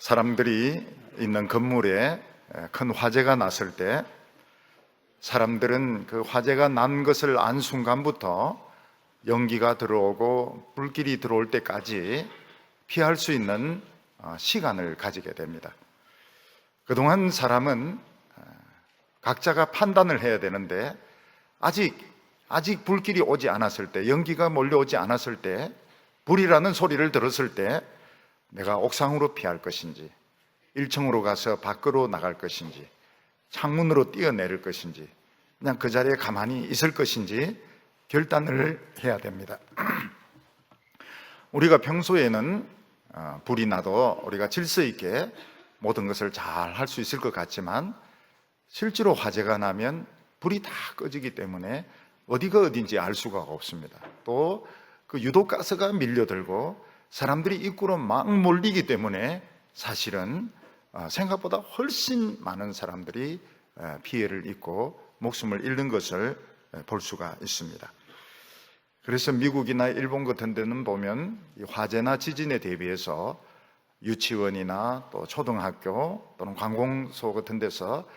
사람들이 있는 건물에 큰 화재가 났을 때 사람들은 그 화재가 난 것을 안 순간부터 연기가 들어오고 불길이 들어올 때까지 피할 수 있는 시간을 가지게 됩니다. 그동안 사람은 각자가 판단을 해야 되는데 아직 불길이 오지 않았을 때, 연기가 몰려오지 않았을 때, 불이라는 소리를 들었을 때 내가 옥상으로 피할 것인지, 1층으로 가서 밖으로 나갈 것인지, 창문으로 뛰어내릴 것인지, 그냥 그 자리에 가만히 있을 것인지 결단을 해야 됩니다. 우리가 평소에는 불이 나도 우리가 질서 있게 모든 것을 잘 할 수 있을 것 같지만 실제로 화재가 나면 불이 다 꺼지기 때문에 어디가 어딘지 알 수가 없습니다. 또 그 유독가스가 밀려들고 사람들이 입구로 막 몰리기 때문에 사실은 생각보다 훨씬 많은 사람들이 피해를 입고 목숨을 잃는 것을 볼 수가 있습니다. 그래서 미국이나 일본 같은 데는 보면 화재나 지진에 대비해서 유치원이나 또 초등학교 또는 관공서 같은 데서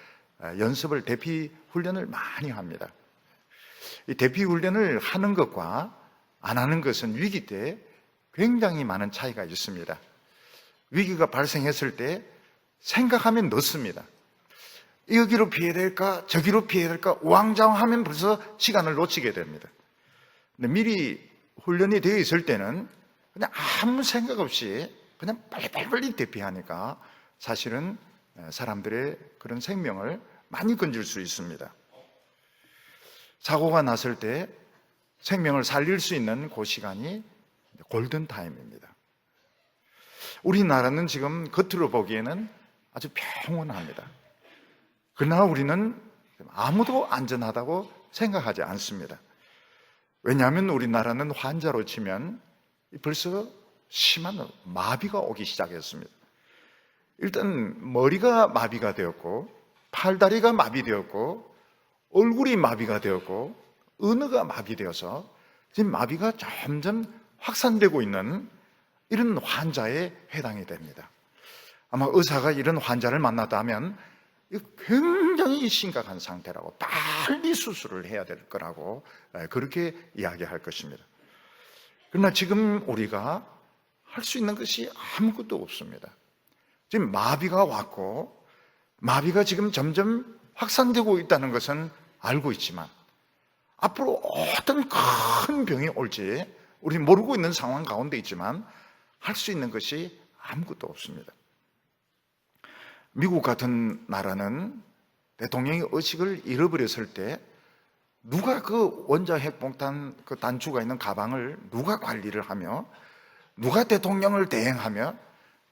연습을, 대피 훈련을 많이 합니다. 이 대피 훈련을 하는 것과 안 하는 것은 위기 때 굉장히 많은 차이가 있습니다. 위기가 발생했을 때 생각하면 늦습니다. 여기로 피해야 될까 저기로 피해야 될까 우왕좌왕하면 벌써 시간을 놓치게 됩니다. 근데 미리 훈련이 되어 있을 때는 그냥 아무 생각 없이 그냥 빨리 대피하니까 사실은 사람들의 그런 생명을 많이 건질 수 있습니다. 사고가 났을 때 생명을 살릴 수 있는 그 시간이 골든타임입니다. 우리나라는 지금 겉으로 보기에는 아주 평온합니다. 그러나 우리는 아무도 안전하다고 생각하지 않습니다. 왜냐하면 우리나라는 환자로 치면 벌써 심한 마비가 오기 시작했습니다. 일단 머리가 마비가 되었고, 팔다리가 마비되었고, 얼굴이 마비가 되었고, 언어가 마비되어서 지금 마비가 점점 확산되고 있는 이런 환자에 해당이 됩니다. 아마 의사가 이런 환자를 만났다면 굉장히 심각한 상태라고, 빨리 수술을 해야 될 거라고 그렇게 이야기할 것입니다. 그러나 지금 우리가 할 수 있는 것이 아무것도 없습니다. 지금 마비가 왔고 마비가 지금 점점 확산되고 있다는 것은 알고 있지만 앞으로 어떤 큰 병이 올지 우리 모르고 있는 상황 가운데 있지만 할 수 있는 것이 아무것도 없습니다. 미국 같은 나라는 대통령이 의식을 잃어버렸을 때 누가 그 원자 핵폭탄 그 단추가 있는 가방을 누가 관리를 하며 누가 대통령을 대행하며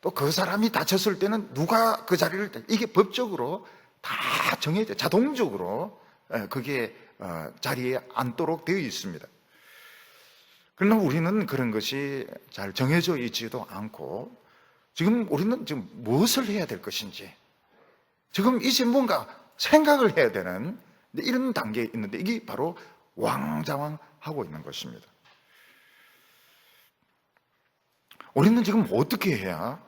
또 그 사람이 다쳤을 때는 누가 그 자리를, 이게 법적으로 다 정해져 자동적으로 그게 자리에 앉도록 되어 있습니다. 그러나 우리는 그런 것이 잘 정해져 있지도 않고 지금 우리는 지금 무엇을 해야 될 것인지 지금 이제 뭔가 생각을 해야 되는 이런 단계에 있는데 이게 바로 왕좌왕하고 있는 것입니다. 우리는 지금 어떻게 해야,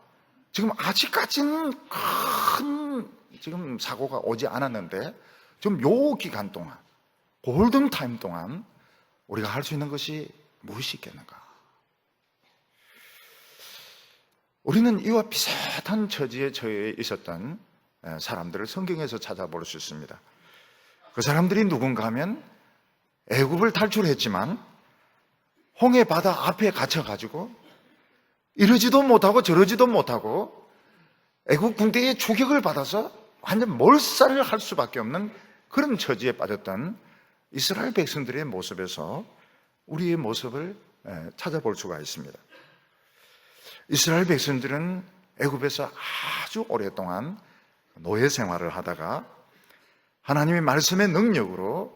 지금 아직까지는 큰 지금 사고가 오지 않았는데 지금 요 기간 동안, 골든타임 동안 우리가 할 수 있는 것이 무엇이 있겠는가? 우리는 이와 비슷한 처지에 처해 있었던 사람들을 성경에서 찾아볼 수 있습니다. 그 사람들이 누군가 하면 애굽을 탈출했지만 홍해 바다 앞에 갇혀가지고 이러지도 못하고 저러지도 못하고 애굽 군대의 추격을 받아서 완전 몰살을 할 수밖에 없는 그런 처지에 빠졌던 이스라엘 백성들의 모습에서 우리의 모습을 찾아볼 수가 있습니다. 이스라엘 백성들은 애굽에서 아주 오랫동안 노예 생활을 하다가 하나님의 말씀의 능력으로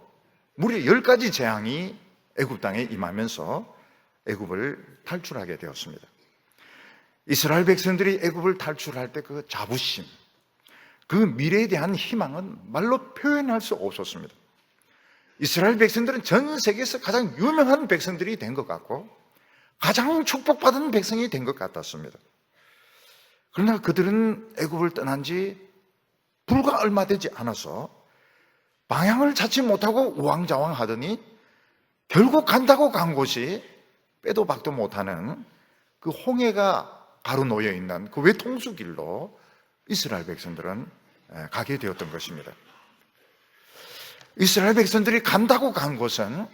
무려 10가지 재앙이 애굽 땅에 임하면서 애굽을 탈출하게 되었습니다. 이스라엘 백성들이 애굽을 탈출할 때 그 자부심, 그 미래에 대한 희망은 말로 표현할 수 없었습니다. 이스라엘 백성들은 전 세계에서 가장 유명한 백성들이 된 것 같고 가장 축복받은 백성이 된 것 같았습니다. 그러나 그들은 애굽을 떠난 지 불과 얼마 되지 않아서 방향을 찾지 못하고 우왕좌왕 하더니 결국 간다고 간 곳이 빼도 박도 못하는 그 홍해가 가로놓여 있는 그 외통수 길로 이스라엘 백성들은 가게 되었던 것입니다. 이스라엘 백성들이 간다고 간 곳은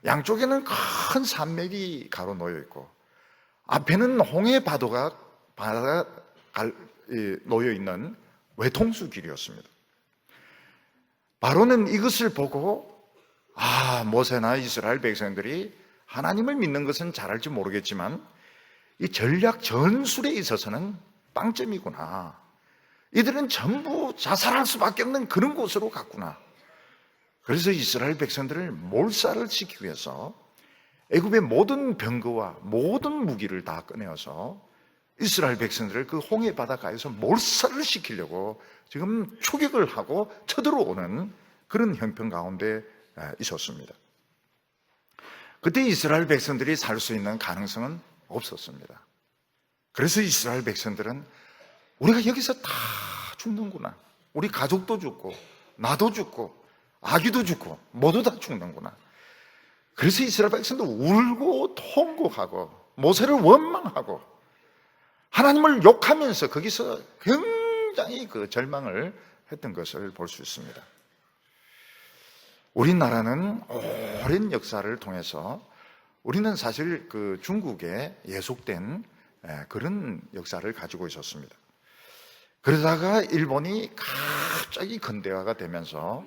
양쪽에는 큰 산맥이 가로놓여 있고 앞에는 홍해 바다가 놓여 있는 외통수 길이었습니다. 바로는 이것을 보고 모세나 이스라엘 백성들이 하나님을 믿는 것은 잘할지 모르겠지만 이 전략 전술에 있어서는 빵점이구나. 이들은 전부 자살할 수밖에 없는 그런 곳으로 갔구나. 그래서 이스라엘 백성들을 몰살을 시키기 위해서 애굽의 모든 병거와 모든 무기를 다 꺼내어서 이스라엘 백성들을 그 홍해 바닷가에서 몰살을 시키려고 지금 추격을 하고 쳐들어오는 그런 형편 가운데 있었습니다. 그때 이스라엘 백성들이 살 수 있는 가능성은 없었습니다. 그래서 이스라엘 백성들은 우리가 여기서 다 죽는구나. 우리 가족도 죽고 나도 죽고 아기도 죽고 모두 다 죽는구나. 그래서 이스라엘 백성도 울고 통곡하고 모세를 원망하고 하나님을 욕하면서 거기서 굉장히 그 절망을 했던 것을 볼 수 있습니다. 우리나라는 오랜 역사를 통해서 우리는 사실 그 중국에 예속된 그런 역사를 가지고 있었습니다. 그러다가 일본이 갑자기 근대화가 되면서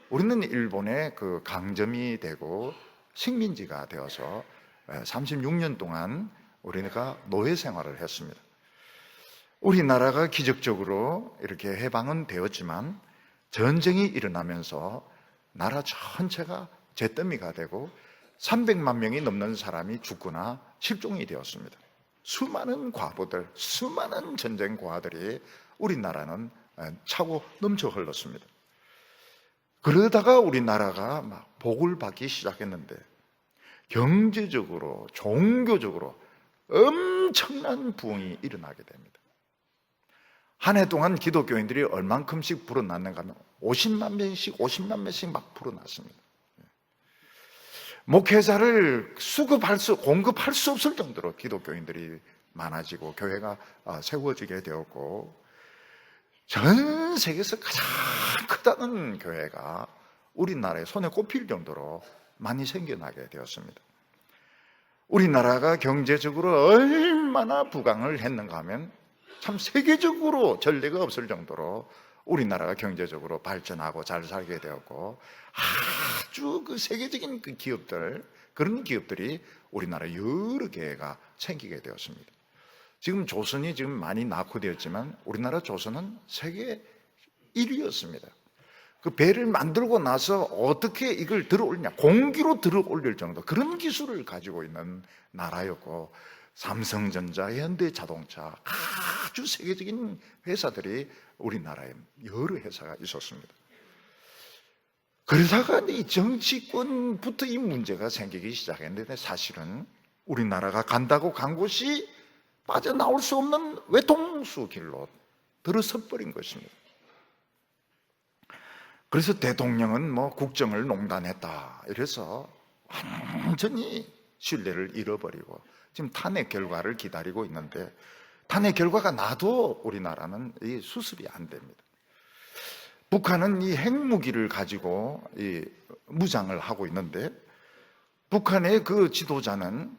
우리는 일본의 그 강점이 되고 식민지가 되어서 36년 동안 우리가 노예 생활을 했습니다. 우리나라가 기적적으로 이렇게 해방은 되었지만 전쟁이 일어나면서 나라 전체가 잿더미가 되고 300만 명이 넘는 사람이 죽거나 실종이 되었습니다. 수많은 과부들, 수많은 전쟁 고아들이 우리나라는 차고 넘쳐 흘렀습니다. 그러다가 우리나라가 막 복을 받기 시작했는데 경제적으로, 종교적으로 엄청난 부흥이 일어나게 됩니다. 한 해 동안 기독교인들이 얼만큼씩 불어났는가 하면 50만 명씩 막 불어났습니다. 목회자를 공급할 수 없을 정도로 기독교인들이 많아지고 교회가 세워지게 되었고 전 세계에서 가장 크다는 교회가 우리나라에 손에 꼽힐 정도로 많이 생겨나게 되었습니다. 우리나라가 경제적으로 얼마나 부강을 했는가 하면 참 세계적으로 전례가 없을 정도로 우리나라가 경제적으로 발전하고 잘 살게 되었고 아주 그 세계적인 그 기업들, 그런 기업들이 우리나라 여러 개가 생기게 되었습니다. 지금 조선이 지금 많이 낙후되었지만 우리나라 조선은 세계 1위였습니다. 그 배를 만들고 나서 어떻게 이걸 들어올리냐, 공기로 들어올릴 정도 그런 기술을 가지고 있는 나라였고 삼성전자, 현대자동차 아주 세계적인 회사들이 우리나라에 여러 회사가 있었습니다. 그러다가 이 정치권부터 이 문제가 생기기 시작했는데 사실은 우리나라가 간다고 간 곳이 빠져나올 수 없는 외통수 길로 들어서 버린 것입니다. 그래서 대통령은 국정을 농단했다 이래서 완전히 신뢰를 잃어버리고 지금 탄핵 결과를 기다리고 있는데 탄핵 결과가 나도 우리나라는 이 수습이 안 됩니다. 북한은 이 핵무기를 가지고 이 무장을 하고 있는데 북한의 그 지도자는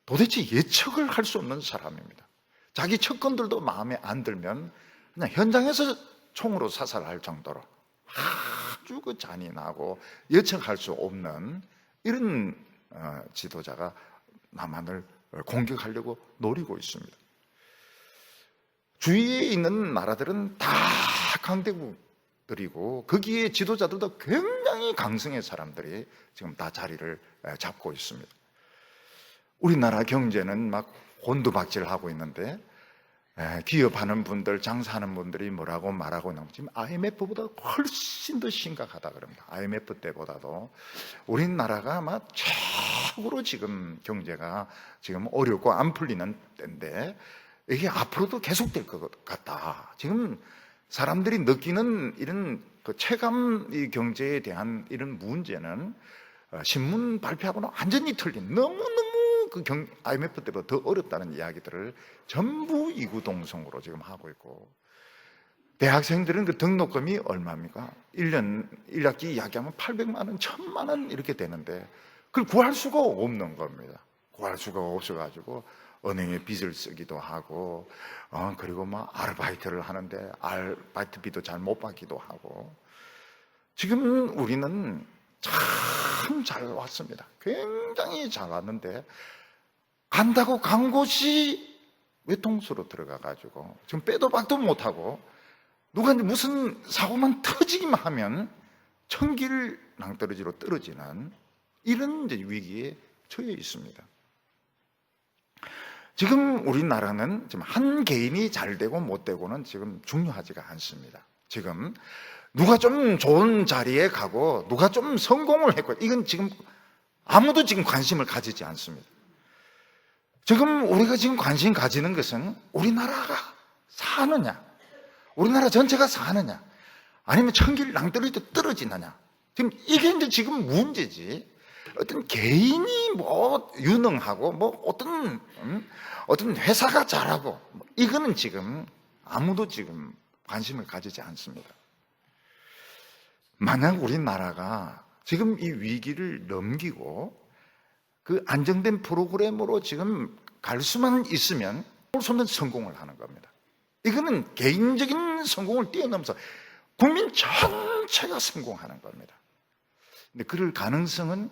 도대체 예측을 할 수 없는 사람입니다. 자기 측근들도 마음에 안 들면 그냥 현장에서 총으로 사살할 정도로 아주 그 잔인하고 예측할 수 없는 이런 지도자가 남한을 공격하려고 노리고 있습니다. 주위에 있는 나라들은 다 강대국들이고 거기에 지도자들도 굉장히 강성의 사람들이 지금 다 자리를 잡고 있습니다. 우리나라 경제는 막 곤두박질하고 있는데 기업하는 분들, 장사하는 분들이 뭐라고 말하고 있냐면 지금 IMF보다 훨씬 더 심각하다 그럽니다. IMF 때보다도 우리나라가 아마 최고로 지금 경제가 지금 어렵고 안 풀리는 때인데 이게 앞으로도 계속될 것 같다. 지금 사람들이 느끼는 이런 그 체감 경제에 대한 이런 문제는 신문 발표하고는 완전히 틀린, 너무너무 그 IMF대로 더 어렵다는 이야기들을 전부 이구동성으로 지금 하고 있고, 대학생들은 그 등록금이 얼마입니까? 1년 1학기 이야기하면 800만 원, 1000만 원 이렇게 되는데 그걸 구할 수가 없는 겁니다. 구할 수가 없어가지고 은행에 빚을 쓰기도 하고, 그리고 막 아르바이트를 하는데 아르바이트비도 잘 못 받기도 하고. 지금 우리는 참 잘 왔습니다. 굉장히 잘 왔는데 간다고 간 곳이 외통수로 들어가가지고 지금 빼도 박도 못하고, 누가 이제 무슨 사고만 터지기만 하면 천길 낭떠러지로 떨어지는 이런 이제 위기에 처해 있습니다. 지금 우리나라는 지금 한 개인이 잘 되고 못 되고는 지금 중요하지가 않습니다. 지금 누가 좀 좋은 자리에 가고 누가 좀 성공을 했고, 이건 지금 아무도 지금 관심을 가지지 않습니다. 지금 우리가 지금 관심 가지는 것은 우리나라가 사느냐, 우리나라 전체가 사느냐, 아니면 천길 낭떠러지로 떨어지느냐. 지금 이게 이제 지금 문제지. 어떤 개인이 뭐 유능하고 뭐 어떤 회사가 잘하고 이거는 지금 아무도 지금 관심을 가지지 않습니다. 만약 우리나라가 지금 이 위기를 넘기고 그 안정된 프로그램으로 지금 갈 수만 있으면 홀수는 성공을 하는 겁니다. 이거는 개인적인 성공을 뛰어넘어서 국민 전체가 성공하는 겁니다. 근데 그럴 가능성은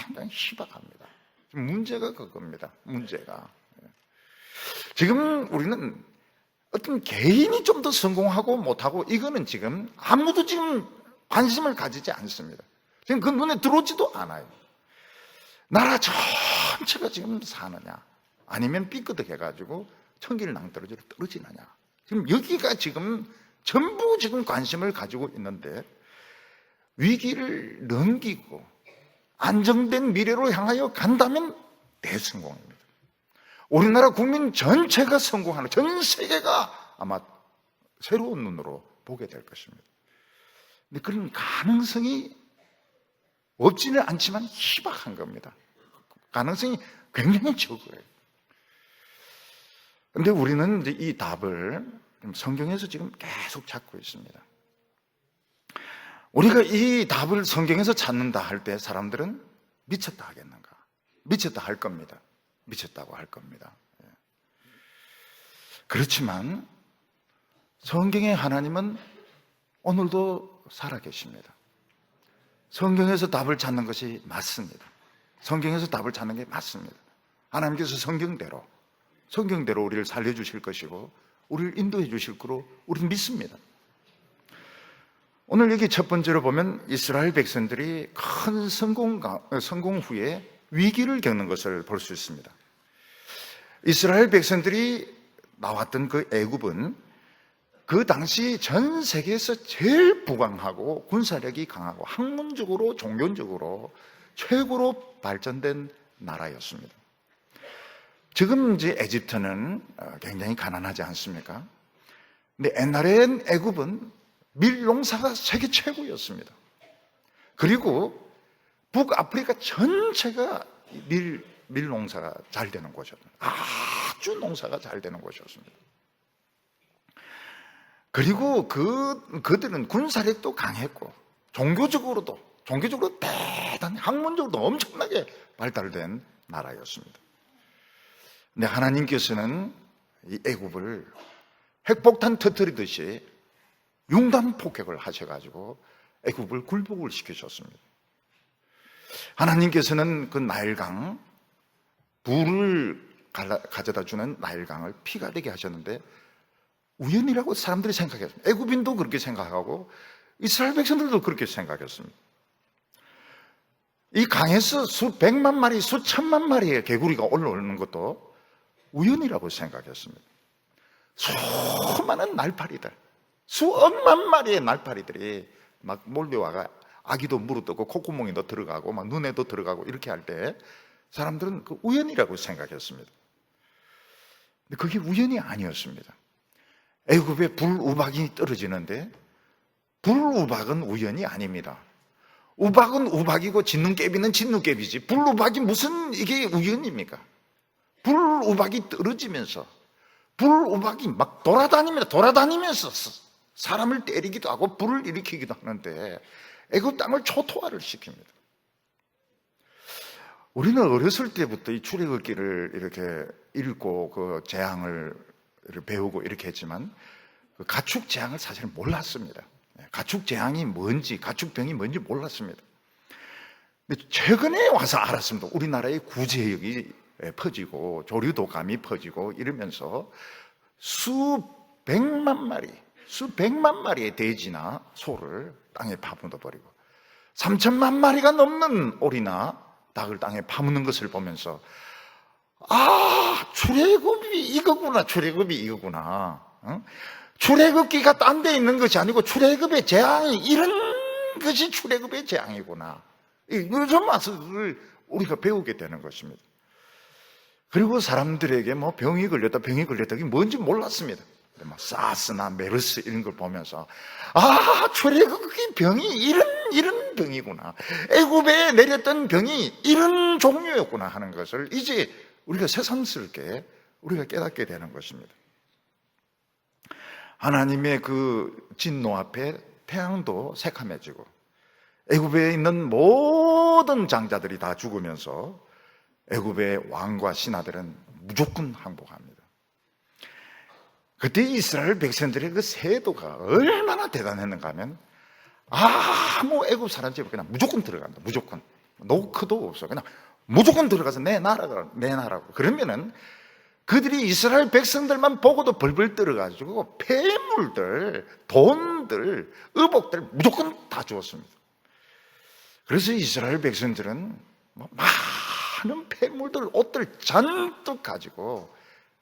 굉장히 희박합니다. 문제가 그겁니다. 문제가. 지금 우리는 어떤 개인이 좀 더 성공하고 못하고 이거는 지금 아무도 지금 관심을 가지지 않습니다. 지금 그 눈에 들어오지도 않아요. 나라 전체가 지금 사느냐, 아니면 삐끗해가지고 천길 낭떠러지로 떨어지느냐. 지금 여기가 지금 전부 지금 관심을 가지고 있는데, 위기를 넘기고 안정된 미래로 향하여 간다면 대성공입니다. 우리나라 국민 전체가 성공하는, 전 세계가 아마 새로운 눈으로 보게 될 것입니다. 근데 그런 가능성이 없지는 않지만 희박한 겁니다. 가능성이 굉장히 적어요. 근데 우리는 이제 이 답을 성경에서 지금 계속 찾고 있습니다. 우리가 이 답을 성경에서 찾는다 할 때 사람들은 미쳤다 하겠는가? 미쳤다 할 겁니다. 미쳤다고 할 겁니다. 그렇지만 성경의 하나님은 오늘도 살아계십니다. 성경에서 답을 찾는 것이 맞습니다. 성경에서 답을 찾는 게 맞습니다. 하나님께서 성경대로 우리를 살려주실 것이고 우리를 인도해 주실 거로 우리는 믿습니다. 오늘 여기 첫 번째로 보면 이스라엘 백성들이 큰 성공 후에 위기를 겪는 것을 볼 수 있습니다. 이스라엘 백성들이 나왔던 그 애굽은 그 당시 전 세계에서 제일 부강하고 군사력이 강하고 학문적으로 종교적으로 최고로 발전된 나라였습니다. 지금 이제 에집트는 굉장히 가난하지 않습니까? 근데 옛날엔 애굽은 밀 농사가 세계 최고였습니다. 그리고 북아프리카 전체가 밀 농사가 잘 되는 곳이었습니다. 아주 농사가 잘 되는 곳이었습니다. 그리고 그들은 군사력도 강했고 종교적으로 대단히 학문적으로도 엄청나게 발달된 나라였습니다. 근데 하나님께서는 이 애굽을 핵폭탄 터뜨리듯이 융단 폭격을 하셔가지고 애굽을 굴복을 시키셨습니다. 하나님께서는 그 나일강, 불을 가져다 주는 나일강을 피가 되게 하셨는데 우연이라고 사람들이 생각했습니다. 애굽인도 그렇게 생각하고 이스라엘 백성들도 그렇게 생각했습니다. 이 강에서 수백만 마리, 수천만 마리의 개구리가 올라오는 것도 우연이라고 생각했습니다. 수많은 날파리들, 수억만 마리의 날파리들이 막 몰려와가 아기도 물어뜯고 콧구멍에도 들어가고 막 눈에도 들어가고 이렇게 할 때 사람들은 그 우연이라고 생각했습니다. 근데 그게 우연이 아니었습니다. 애굽에 불우박이 떨어지는데 불우박은 우연이 아닙니다. 우박은 우박이고 진눈깨비는 진눈깨비지 불우박이 무슨 이게 우연입니까? 불우박이 떨어지면서 불우박이 막 돌아다니면서 사람을 때리기도 하고 불을 일으키기도 하는데 애굽 땅을 초토화를 시킵니다. 우리는 어렸을 때부터 이 출애굽기를 이렇게 읽고 그 재앙을 배우고 이렇게 했지만 그 가축 재앙을 사실은 몰랐습니다. 가축 재앙이 뭔지, 가축병이 뭔지 몰랐습니다. 근데 최근에 와서 알았습니다. 우리나라의 구제역이 퍼지고 조류독감이 퍼지고 이러면서 수백만 마리의 돼지나 소를 땅에 파묻어 버리고 3천만 마리가 넘는 오리나 닭을 땅에 파묻는 것을 보면서 출애굽이 이거구나. 출애굽기가 딴 데 있는 것이 아니고 출애굽의 재앙이 이런 것이 출애굽의 재앙이구나. 요즘 와서 그걸 우리가 배우게 되는 것입니다. 그리고 사람들에게 병이 걸렸다 이게 뭔지 몰랐습니다. 사스나 메르스 이런 걸 보면서 출애굽기 병이 이런 병이구나. 애굽에 내렸던 병이 이런 종류였구나 하는 것을 이제 우리가 새삼스럽게 우리가 깨닫게 되는 것입니다. 하나님의 그 진노 앞에 태양도 새카매지고 애굽에 있는 모든 장자들이 다 죽으면서 애굽의 왕과 신하들은 무조건 항복합니다. 그때 이스라엘 백성들의 그 세도가 얼마나 대단했는가 하면 애굽 사람 집에 그냥 무조건 들어간다. 무조건 노크도 없어. 그냥 무조건 들어가서 내 나라고. 그러면은 그들이 이스라엘 백성들만 보고도 벌벌 떨어가지고 폐물들, 돈들, 의복들 무조건 다 주었습니다. 그래서 이스라엘 백성들은 많은 폐물들, 옷들 잔뜩 가지고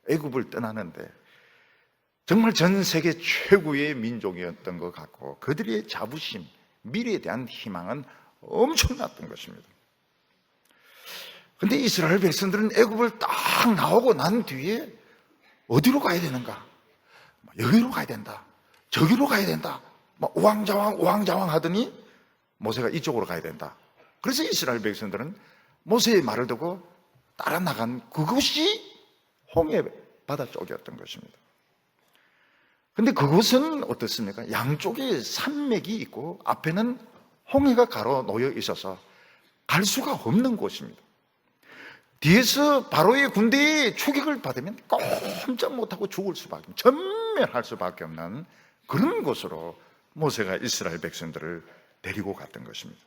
애굽을 떠나는데 정말 전 세계 최고의 민족이었던 것 같고 그들의 자부심, 미래에 대한 희망은 엄청났던 것입니다. 근데 이스라엘 백성들은 애굽을 딱 나오고 난 뒤에 어디로 가야 되는가? 여기로 가야 된다. 저기로 가야 된다. 우왕좌왕 하더니 모세가 이쪽으로 가야 된다. 그래서 이스라엘 백성들은 모세의 말을 듣고 따라 나간 그것이 홍해 바다 쪽이었던 것입니다. 근데 그곳은 어떻습니까? 양쪽에 산맥이 있고 앞에는 홍해가 가로 놓여 있어서 갈 수가 없는 곳입니다. 뒤에서 바로의 군대의 추격을 받으면 꼼짝 못하고 죽을 수밖에, 전멸할 수밖에 없는 그런 곳으로 모세가 이스라엘 백성들을 데리고 갔던 것입니다.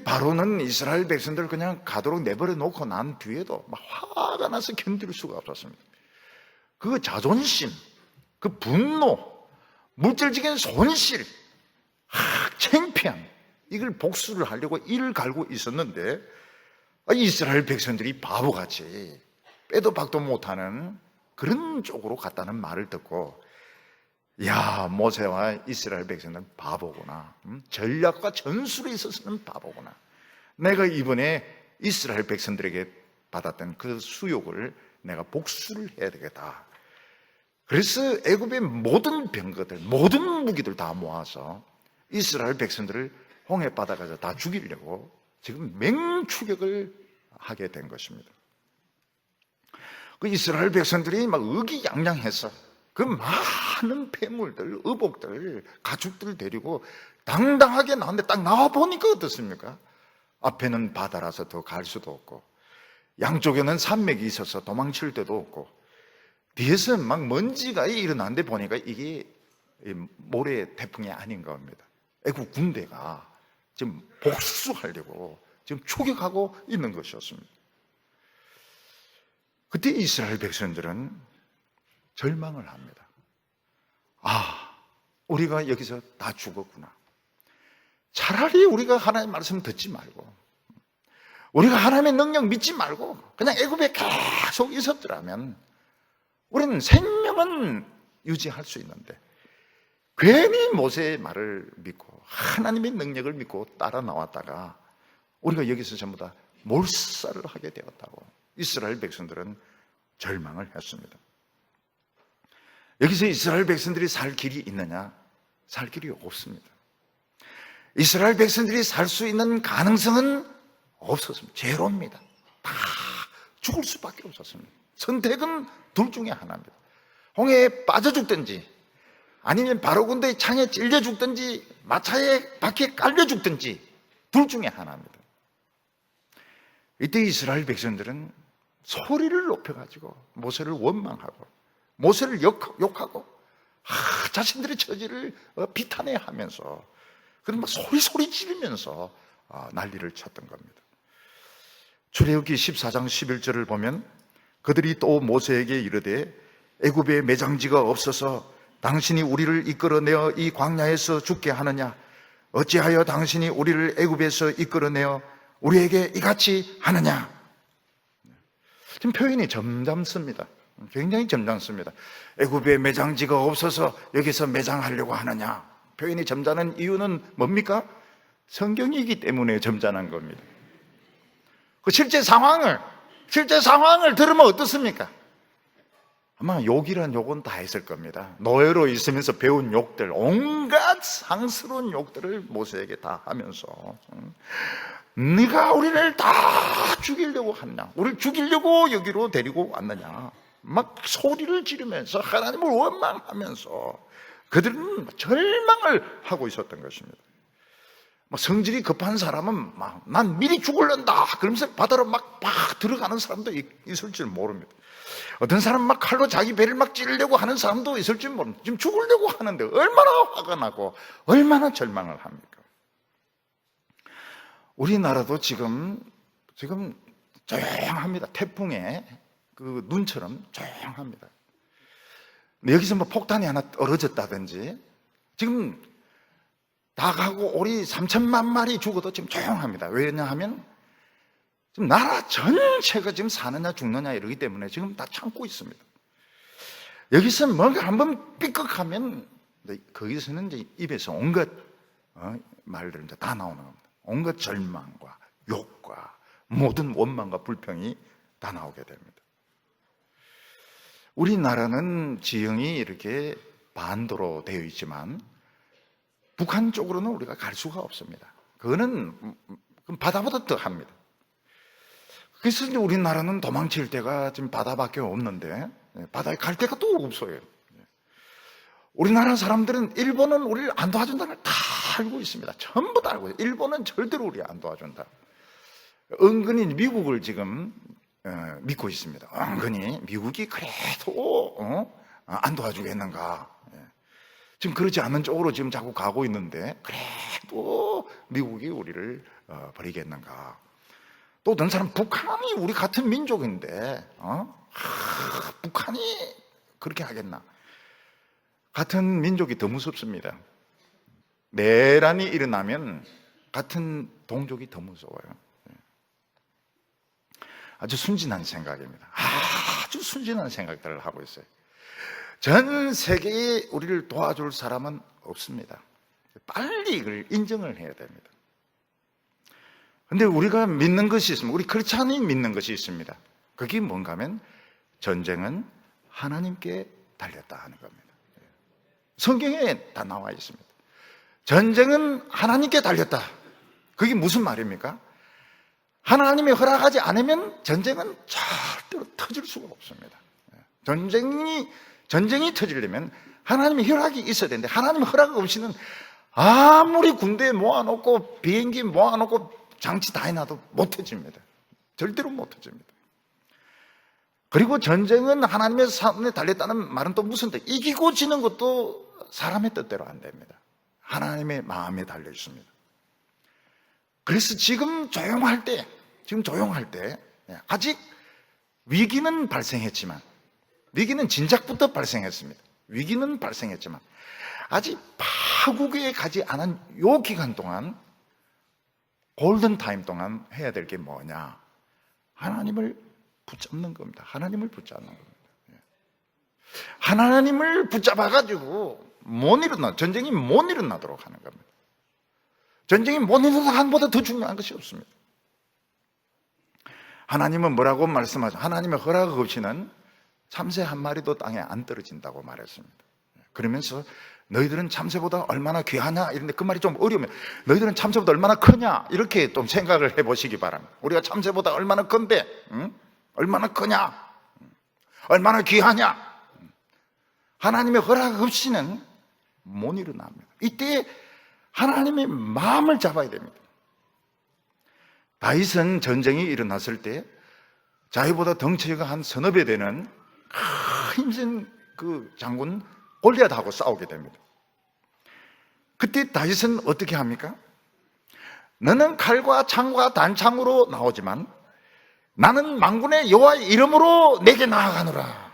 바로는 이스라엘 백성들을 그냥 가도록 내버려 놓고 난 뒤에도 막 화가 나서 견딜 수가 없었습니다. 그 자존심, 그 분노, 물질적인 손실, 창피함, 이걸 복수를 하려고 이를 갈고 있었는데 이스라엘 백성들이 바보같이 빼도 박도 못하는 그런 쪽으로 갔다는 말을 듣고 모세와 이스라엘 백성들은 바보구나. 전략과 전술에 있어서는 바보구나. 내가 이번에 이스라엘 백성들에게 받았던 그 수욕을 내가 복수를 해야 되겠다. 그래서 애굽의 모든 병거들, 모든 무기들 다 모아서 이스라엘 백성들을 홍해 바다가서 다 죽이려고 지금 맹추격을 하게 된 것입니다. 그 이스라엘 백성들이 막 의기양양해서 그 많은 폐물들, 의복들, 가축들 데리고 당당하게 나왔는데 딱 나와보니까 어떻습니까? 앞에는 바다라서 더 갈 수도 없고 양쪽에는 산맥이 있어서 도망칠 데도 없고 뒤에서 막 먼지가 일어났는데 보니까 이게 모래 태풍이 아닌 겁니다. 애국 군대가 지금 복수하려고 지금 추격하고 있는 것이었습니다. 그때 이스라엘 백성들은 절망을 합니다. 우리가 여기서 다 죽었구나. 차라리 우리가 하나님의 말씀 듣지 말고 우리가 하나님의 능력 믿지 말고 그냥 애굽에 계속 있었더라면 우리는 생명은 유지할 수 있는데 괜히 모세의 말을 믿고 하나님의 능력을 믿고 따라 나왔다가 우리가 여기서 전부 다 몰살을 하게 되었다고 이스라엘 백성들은 절망을 했습니다. 여기서 이스라엘 백성들이 살 길이 있느냐? 살 길이 없습니다. 이스라엘 백성들이 살 수 있는 가능성은 없었습니다. 제로입니다. 다 죽을 수밖에 없었습니다. 선택은 둘 중에 하나입니다. 홍해에 빠져 죽든지, 아니면 바로 군대의 창에 찔려 죽든지, 마차에 바퀴에 깔려 죽든지, 둘 중에 하나입니다. 이때 이스라엘 백성들은 소리를 높여가지고 모세를 원망하고 모세를 욕하고 자신들의 처지를 비탄해하면서 그런 막 소리 지르면서 난리를 쳤던 겁니다. 출애굽기 14장 11절을 보면 그들이 또 모세에게 이르되 애굽에 매장지가 없어서 당신이 우리를 이끌어내어 이 광야에서 죽게 하느냐? 어찌하여 당신이 우리를 애굽에서 이끌어내어 우리에게 이같이 하느냐? 지금 표현이 점잖습니다. 굉장히 점잖습니다. 애굽에 매장지가 없어서 여기서 매장하려고 하느냐? 표현이 점잖은 이유는 뭡니까? 성경이기 때문에 점잖은 겁니다. 그 실제 상황을 들으면 어떻습니까? 아마 욕이란 욕은 다 했을 겁니다. 노예로 있으면서 배운 욕들, 온갖 상스러운 욕들을 모세에게 다 하면서 네가 우리를 다 죽이려고 하느냐? 우리를 죽이려고 여기로 데리고 왔느냐? 막 소리를 지르면서 하나님을 원망하면서 그들은 절망을 하고 있었던 것입니다. 성질이 급한 사람은 난 미리 죽을란다 그러면서 바다로 막 들어가는 사람도 있을 줄 모릅니다. 어떤 사람은 막 칼로 자기 배를 막 찌르려고 하는 사람도 있을 줄 모릅니다. 지금 죽으려고 하는데 얼마나 화가 나고 얼마나 절망을 합니까? 우리나라도 지금 조용합니다. 태풍의 그 눈처럼 조용합니다. 여기서 뭐 폭탄이 하나 떨어졌다든지 지금 닭하고 오리 3천만 마리 죽어도 지금 조용합니다. 왜냐하면 지금 나라 전체가 지금 사느냐 죽느냐 이러기 때문에 지금 다 참고 있습니다. 여기서 뭔가 한번 삐걱하면 거기서는 이제 입에서 온갖 말들은 이제 다 나오는 겁니다. 온갖 절망과 욕과 모든 원망과 불평이 다 나오게 됩니다. 우리나라는 지형이 이렇게 반도로 되어 있지만 북한 쪽으로는 우리가 갈 수가 없습니다. 그거는 바다보다 더 합니다. 그래서 이제 우리나라는 도망칠 데가 지금 바다밖에 없는데 바다에 갈 데가 또 없어요. 우리나라 사람들은 일본은 우리를 안 도와준다는 걸 다 알고 있습니다. 전부 다 알고 있어요. 일본은 절대로 우리 안 도와준다. 은근히 미국을 지금 믿고 있습니다. 은근히 미국이 그래도 안 도와주겠는가. 지금 그러지 않는 쪽으로 지금 자꾸 가고 있는데 그래도 미국이 우리를 버리겠는가. 또 어떤 사람 북한이 우리 같은 민족인데 북한이 그렇게 하겠나. 같은 민족이 더 무섭습니다. 내란이 일어나면 같은 동족이 더 무서워요. 아주 순진한 생각입니다. 아주 순진한 생각들을 하고 있어요. 전 세계에 우리를 도와줄 사람은 없습니다. 빨리 이걸 인정을 해야 됩니다. 그런데 우리가 믿는 것이 있습니다. 우리 크리스찬이 믿는 것이 있습니다. 그게 뭔가 하면 전쟁은 하나님께 달렸다 하는 겁니다. 성경에 다 나와 있습니다. 전쟁은 하나님께 달렸다. 그게 무슨 말입니까? 하나님이 허락하지 않으면 전쟁은 절대로 터질 수가 없습니다. 전쟁이 터지려면 하나님의 허락이 있어야 되는데 하나님의 허락 없이는 아무리 군대 모아놓고 비행기 모아놓고 장치 다 해놔도 못 터집니다. 절대로 못 터집니다. 그리고 전쟁은 하나님의 손에 달렸다는 말은 또 무슨 뜻? 이기고 지는 것도 사람의 뜻대로 안 됩니다. 하나님의 마음에 달려 있습니다. 그래서 지금 조용할 때 아직 위기는 발생했지만 위기는 진작부터 발생했습니다. 위기는 발생했지만 아직 파국에 가지 않은 요 기간 동안 골든타임 동안 해야 될 게 뭐냐? 하나님을 붙잡는 겁니다. 하나님을 붙잡는 겁니다. 하나님을 붙잡아가지고 전쟁이 못 일어나도록 하는 겁니다. 전쟁이 못 일어나도록 하는 것보다 더 중요한 것이 없습니다. 하나님은 뭐라고 말씀하죠? 하나님의 허락 없이는 참새 한 마리도 땅에 안 떨어진다고 말했습니다. 그러면서 너희들은 참새보다 얼마나 귀하냐 이런데 그 말이 좀 어려우면 너희들은 참새보다 얼마나 크냐 이렇게 좀 생각을 해보시기 바랍니다. 우리가 참새보다 얼마나 큰데 얼마나 크냐, 얼마나 귀하냐. 하나님의 허락 없이는 못 일어납니다. 이때 하나님의 마음을 잡아야 됩니다. 다윗은 전쟁이 일어났을 때 자기보다 덩치가 한 서너 배 되는 힘센 그 장군 골리앗하고 싸우게 됩니다. 그때 다윗은 어떻게 합니까? 너는 칼과 창과 단창으로 나오지만 나는 만군의 여호와의 이름으로 내게 나아가노라.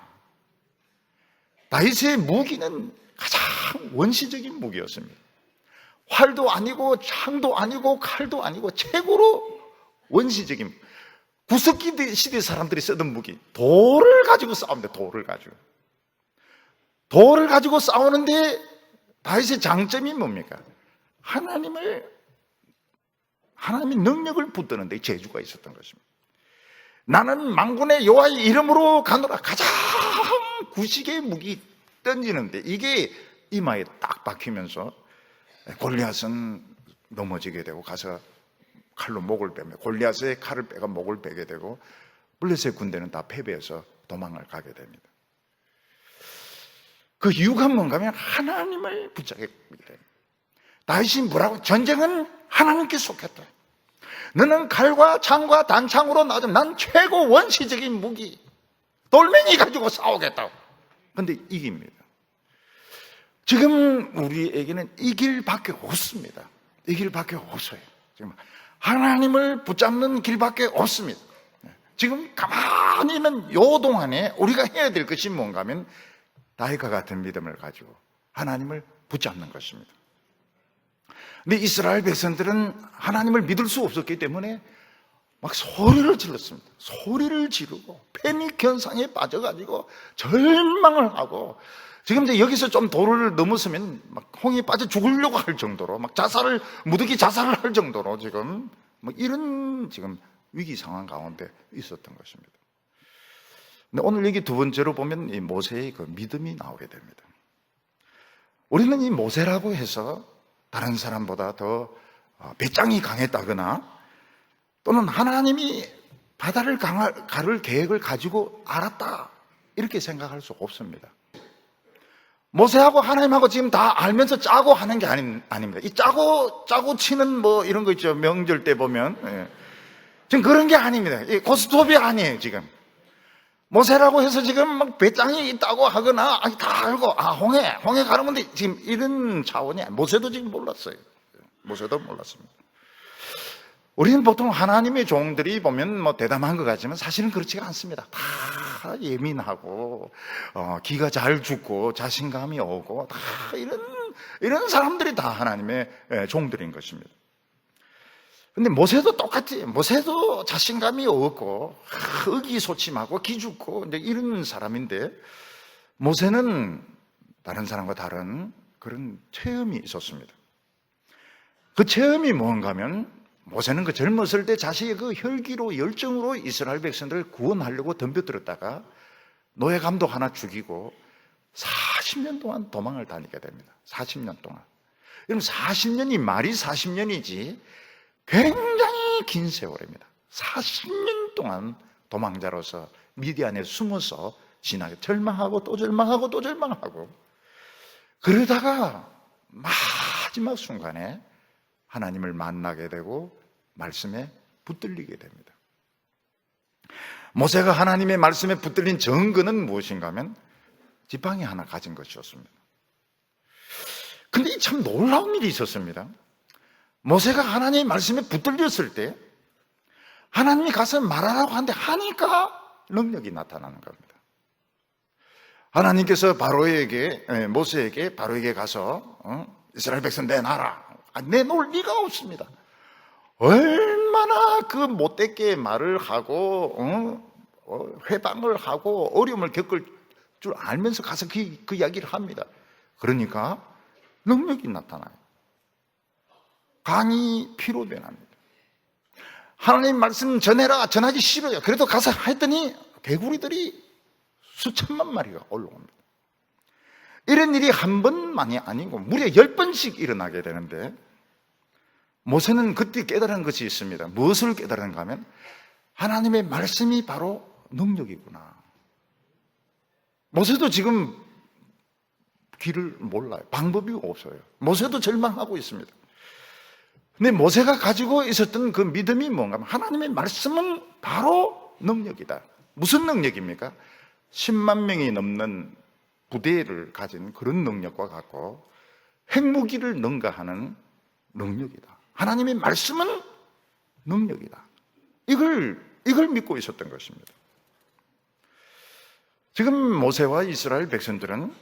다윗의 무기는 가장 원시적인 무기였습니다. 활도 아니고 창도 아니고 칼도 아니고 최고로 원시적인, 구석기 시대 사람들이 쓰던 무기, 돌을 가지고 싸웁니다. 돌을 가지고 싸우는데 다윗의 장점이 뭡니까? 하나님의 능력을 붙드는데 재주가 있었던 것입니다. 나는 만군의 여호와의 이름으로 가노라. 가장 구식의 무기 던지는데 이게 이마에 딱 박히면서 골리앗은 넘어지게 되고 가서 칼로 목을 빼며 골리앗의 칼을 빼가 목을 빼게 되고 블레셋 군대는 다 패배해서 도망을 가게 됩니다. 그 이유가 뭔가 하면 하나님을 붙잡게 됩니다. 다윗이 뭐라고? 전쟁은 하나님께 속했다. 너는 칼과 창과 단창으로 나오면 난 최고 원시적인 무기 돌멩이 가지고 싸우겠다고. 그런데 이깁니다. 지금 우리에게는 이 길밖에 없습니다. 이 길밖에 없어요. 지금 하나님을 붙잡는 길밖에 없습니다. 지금 가만히 있는 요 동안에 우리가 해야 될 것이 뭔가 하면 다윗과 같은 믿음을 가지고 하나님을 붙잡는 것입니다. 근데 이스라엘 백성들은 하나님을 믿을 수 없었기 때문에 막 소리를 질렀습니다. 소리를 지르고 패닉 현상에 빠져가지고 절망을 하고 지금 이제 여기서 좀 도를 넘었으면 막 홍이 빠져 죽으려고 할 정도로 막 무더기 자살을 할 정도로 지금 뭐 이런 지금 위기 상황 가운데 있었던 것입니다. 근데 오늘 여기 두 번째로 보면 이 모세의 그 믿음이 나오게 됩니다. 우리는 이 모세라고 해서 다른 사람보다 더 배짱이 강했다거나 또는 하나님이 바다를 가를 계획을 가지고 알았다 이렇게 생각할 수 없습니다. 모세하고 하나님하고 지금 다 알면서 짜고 하는 게 아닙니다. 이 짜고 치는 뭐 이런 거 있죠. 명절 때 보면 지금 그런 게 아닙니다. 고스톱이 아니에요. 지금 모세라고 해서 지금 막 배짱이 있다고 하거나 다 알고 홍해 가르는데 지금 이런 차원이 모세도 지금 몰랐어요. 모세도 몰랐습니다. 우리는 보통 하나님의 종들이 보면 뭐 대담한 것 같지만 사실은 그렇지가 않습니다. 다 예민하고 기가 잘 죽고 자신감이 오고 다 이런 사람들이 다 하나님의 종들인 것입니다. 근데 모세도 똑같지. 모세도 자신감이 없고 의기소침하고 기죽고 이제 이런 사람인데 모세는 다른 사람과 다른 그런 체험이 있었습니다. 그 체험이 뭔가 하면 모세는 그 젊었을 때 자신의 그 혈기로 열정으로 이스라엘 백성들을 구원하려고 덤벼들었다가 노예 감독 하나 죽이고 40년 동안 도망을 다니게 됩니다. 40년 동안. 그럼 40년이 말이 40년이지 굉장히 긴 세월입니다. 40년 동안 도망자로서 미디안에 숨어서 지나게 절망하고 또 절망하고 또 절망하고 그러다가 마지막 순간에 하나님을 만나게 되고 말씀에 붙들리게 됩니다. 모세가 하나님의 말씀에 붙들린 증거는 무엇인가 하면 지팡이 하나 가진 것이었습니다. 근데 참 놀라운 일이 있었습니다. 모세가 하나님의 말씀에 붙들렸을 때 하나님이 가서 말하라고 하는데 하니까 능력이 나타나는 겁니다. 하나님께서 모세에게 바로에게 가서 이스라엘 백성 내놔라. 내놓을 리가 없습니다. 얼마나 그 못되게 말을 하고 회방을 하고 어려움을 겪을 줄 알면서 가서 그 이야기를 합니다. 그러니까 능력이 나타나요. 강이 피로 변합니다. 하나님 말씀 전하기 싫어요. 그래도 가서 했더니 개구리들이 수천만 마리가 올라옵니다. 이런 일이 한 번만이 아니고 무려 10번씩 일어나게 되는데, 모세는 그때 깨달은 것이 있습니다. 무엇을 깨달은가 하면 하나님의 말씀이 바로 능력이구나. 모세도 지금 길을 몰라요. 방법이 없어요. 모세도 절망하고 있습니다. 근데 모세가 가지고 있었던 그 믿음이 뭔가 하면 하나님의 말씀은 바로 능력이다. 무슨 능력입니까? 10만 명이 넘는 부대를 가진 그런 능력과 같고 핵무기를 능가하는 능력이다. 하나님의 말씀은 능력이다. 이걸 믿고 있었던 것입니다. 지금 모세와 이스라엘 백성들은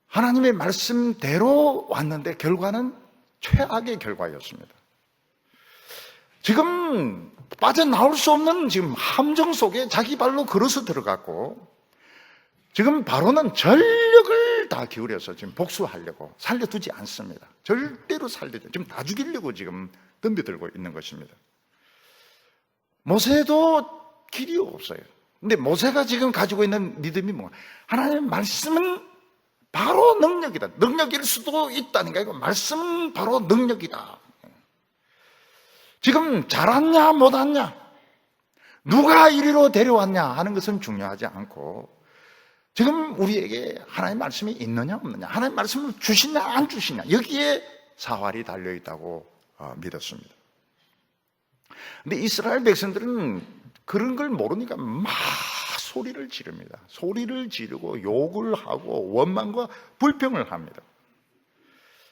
하나님의 말씀대로 왔는데 결과는 최악의 결과였습니다. 지금 빠져나올 수 없는 지금 함정 속에 자기 발로 걸어서 들어갔고, 지금 바로는 전력을 다 기울여서 지금 복수하려고 살려두지 않습니다. 절대로 살려두지, 지금 다 죽이려고 지금 덤벼들고 있는 것입니다. 모세도 길이 없어요. 근데 모세가 지금 가지고 있는 믿음이 뭐야? 하나님의 말씀은 바로 능력이다. 능력일 수도 있다니까. 이거 말씀은 바로 능력이다. 지금 잘 왔냐 못 왔냐, 누가 이리로 데려왔냐 하는 것은 중요하지 않고, 지금 우리에게 하나님의 말씀이 있느냐 없느냐, 하나님의 말씀을 주시냐 안 주시냐, 여기에 사활이 달려있다고 믿었습니다. 근데 이스라엘 백성들은 그런 걸 모르니까 막 소리를 지릅니다. 소리를 지르고 욕을 하고 원망과 불평을 합니다.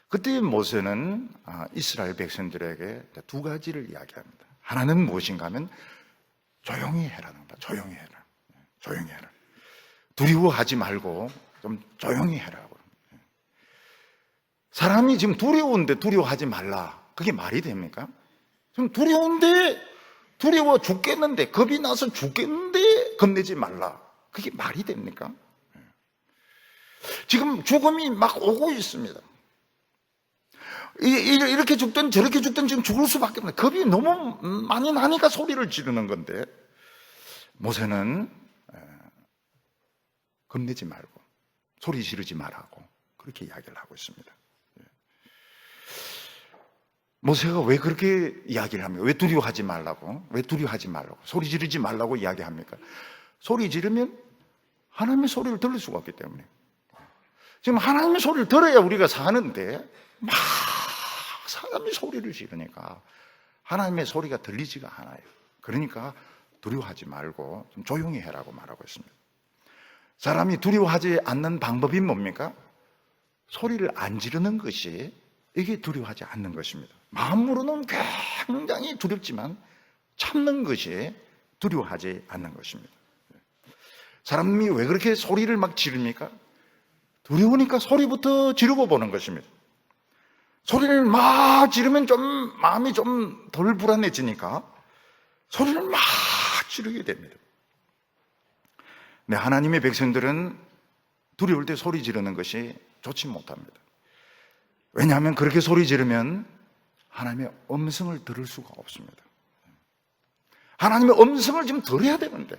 그때 모세는 이스라엘 백성들에게 두 가지를 이야기합니다. 하나는 무엇인가 하면 조용히 해라는 겁니다. 조용히 해라. 조용히 해라. 두려워하지 말고 좀 조용히 해라고. 사람이 지금 두려운데 두려워하지 말라, 그게 말이 됩니까? 지금 두려운데, 두려워 죽겠는데, 겁이 나서 죽겠는데 겁내지 말라, 그게 말이 됩니까? 지금 죽음이 막 오고 있습니다. 이렇게 죽든 저렇게 죽든 지금 죽을 수밖에 없는, 겁이 너무 많이 나니까 소리를 지르는 건데, 모세는 겁내지 말고 소리 지르지 말라고 그렇게 이야기를 하고 있습니다. 모세가 왜 그렇게 이야기를 합니까? 왜 두려워하지 말라고? 왜 두려워하지 말라고? 소리 지르지 말라고 이야기합니까? 소리 지르면 하나님의 소리를 들을 수가 없기 때문에. 지금 하나님의 소리를 들어야 우리가 사는데 막 사람이 소리를 지르니까 하나님의 소리가 들리지가 않아요. 그러니까 두려워하지 말고 좀 조용히 해라고 말하고 있습니다. 사람이 두려워하지 않는 방법이 뭡니까? 소리를 안 지르는 것이, 이게 두려워하지 않는 것입니다. 마음으로는 굉장히 두렵지만 참는 것이 두려워하지 않는 것입니다. 사람이 왜 그렇게 소리를 막 지릅니까? 두려우니까 소리부터 지르고 보는 것입니다. 소리를 막 지르면 좀 마음이 좀 덜 불안해지니까 소리를 막 지르게 됩니다. 네, 하나님의 백성들은 두려울 때 소리 지르는 것이 좋지 못합니다. 왜냐하면 그렇게 소리 지르면 하나님의 음성을 들을 수가 없습니다. 하나님의 음성을 좀 들어야 되는데,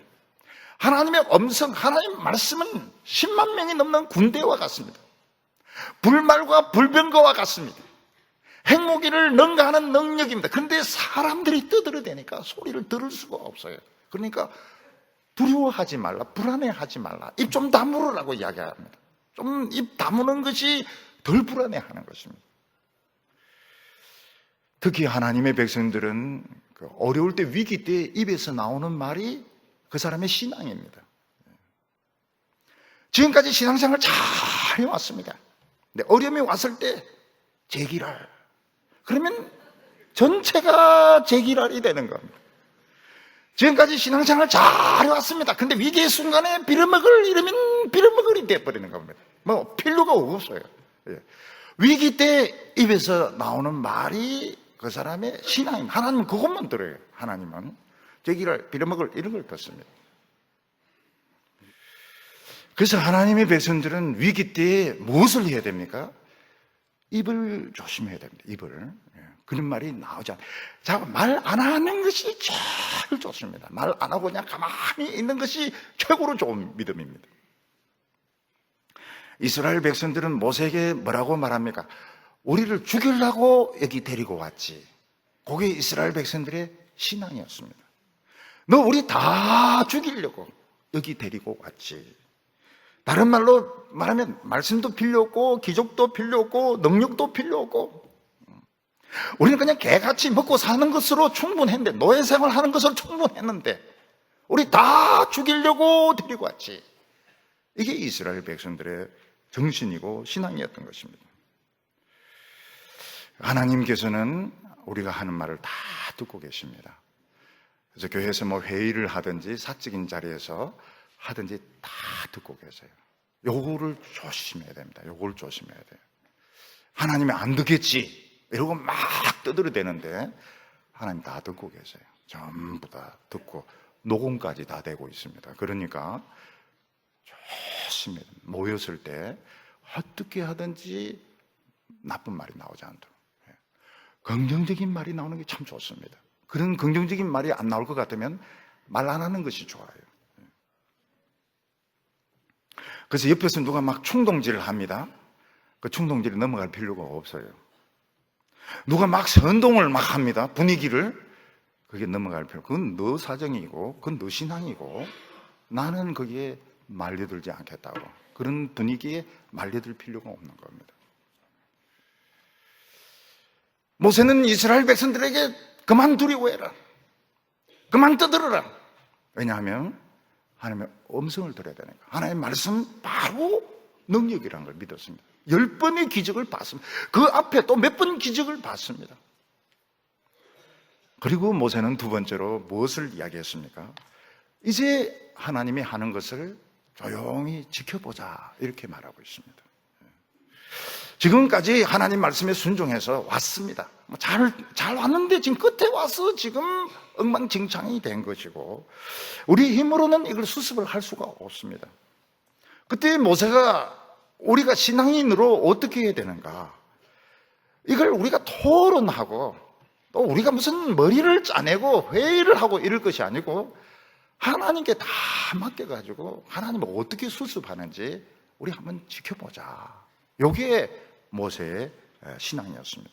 하나님의 음성, 하나님의 말씀은 10만 명이 넘는 군대와 같습니다. 불말과 불병거와 같습니다. 핵무기를 능가하는 능력입니다. 그런데 사람들이 떠들어대니까 소리를 들을 수가 없어요. 그러니까 두려워하지 말라, 불안해하지 말라, 입 좀 다물으라고 이야기합니다. 좀 입 다무는 것이 덜 불안해하는 것입니다. 특히 하나님의 백성들은 어려울 때, 위기 때 입에서 나오는 말이 그 사람의 신앙입니다. 지금까지 신앙생활 잘 해왔습니다. 근데 어려움이 왔을 때 제기랄, 그러면 전체가 제기랄이 되는 겁니다. 지금까지 신앙생활 잘 해왔습니다. 근데 위기의 순간에 빌어먹을 이러면 빌어먹을이 되어버리는 겁니다. 뭐 필요가 없어요. 위기 때 입에서 나오는 말이 그 사람의 신앙입니다. 하나님은 그것만 들어요. 하나님은 제기랄, 빌어먹을 이런 걸 듣습니다. 그래서 하나님의 백성들은 위기 때에 무엇을 해야 됩니까? 입을 조심해야 됩니다. 입을. 그런 말이 나오지 않아요. 자, 말 안 하는 것이 제일 좋습니다. 말 안 하고 그냥 가만히 있는 것이 최고로 좋은 믿음입니다. 이스라엘 백성들은 모세에게 뭐라고 말합니까? 우리를 죽이려고 여기 데리고 왔지. 그게 이스라엘 백성들의 신앙이었습니다. 너 우리 다 죽이려고 여기 데리고 왔지. 다른 말로 말하면 말씀도 필요 없고 기적도 필요 없고 능력도 필요 없고 우리는 그냥 개같이 먹고 사는 것으로 충분했는데, 노예 생활하는 것으로 충분했는데 우리 다 죽이려고 데리고 왔지. 이게 이스라엘 백성들의 정신이고 신앙이었던 것입니다. 하나님께서는 우리가 하는 말을 다 듣고 계십니다. 그래서 교회에서 뭐 회의를 하든지 사적인 자리에서 하든지 다 듣고 계세요. 요거를 조심해야 됩니다. 요걸 조심해야 돼요. 하나님이 안 듣겠지 이러고 막 떠들어대는데 하나님 다 듣고 계세요. 전부 다 듣고 녹음까지 다 되고 있습니다. 그러니까 조심해야 됩니다. 모였을 때 어떻게 하든지 나쁜 말이 나오지 않도록, 긍정적인 말이 나오는 게 참 좋습니다. 그런 긍정적인 말이 안 나올 것 같으면 말 안 하는 것이 좋아요. 그래서 옆에서 누가 막 충동질을 합니다. 그 충동질이 넘어갈 필요가 없어요. 누가 막 선동을 막 합니다. 분위기를. 그게 넘어갈 필요. 그건 너 사정이고 그건 너 신앙이고 나는 거기에 말려들지 않겠다고. 그런 분위기에 말려들 필요가 없는 겁니다. 모세는 이스라엘 백성들에게 그만 두려워해라, 그만 떠들어라. 왜냐하면 하나님의 음성을 들어야 되니까. 하나님의 말씀 바로 능력이라는 걸 믿었습니다. 10번의 기적을 봤습니다. 그 앞에 또 몇 번 기적을 봤습니다. 그리고 모세는 두 번째로 무엇을 이야기했습니까? 이제 하나님이 하는 것을 조용히 지켜보자, 이렇게 말하고 있습니다. 지금까지 하나님 말씀에 순종해서 왔습니다. 잘 왔는데 지금 끝에 와서 지금 엉망진창이 된 것이고 우리 힘으로는 이걸 수습을 할 수가 없습니다. 그때 모세가 우리가 신앙인으로 어떻게 해야 되는가, 이걸 우리가 토론하고 또 우리가 무슨 머리를 짜내고 회의를 하고 이럴 것이 아니고 하나님께 다 맡겨가지고 하나님을 어떻게 수습하는지 우리 한번 지켜보자. 이게 모세의 신앙이었습니다.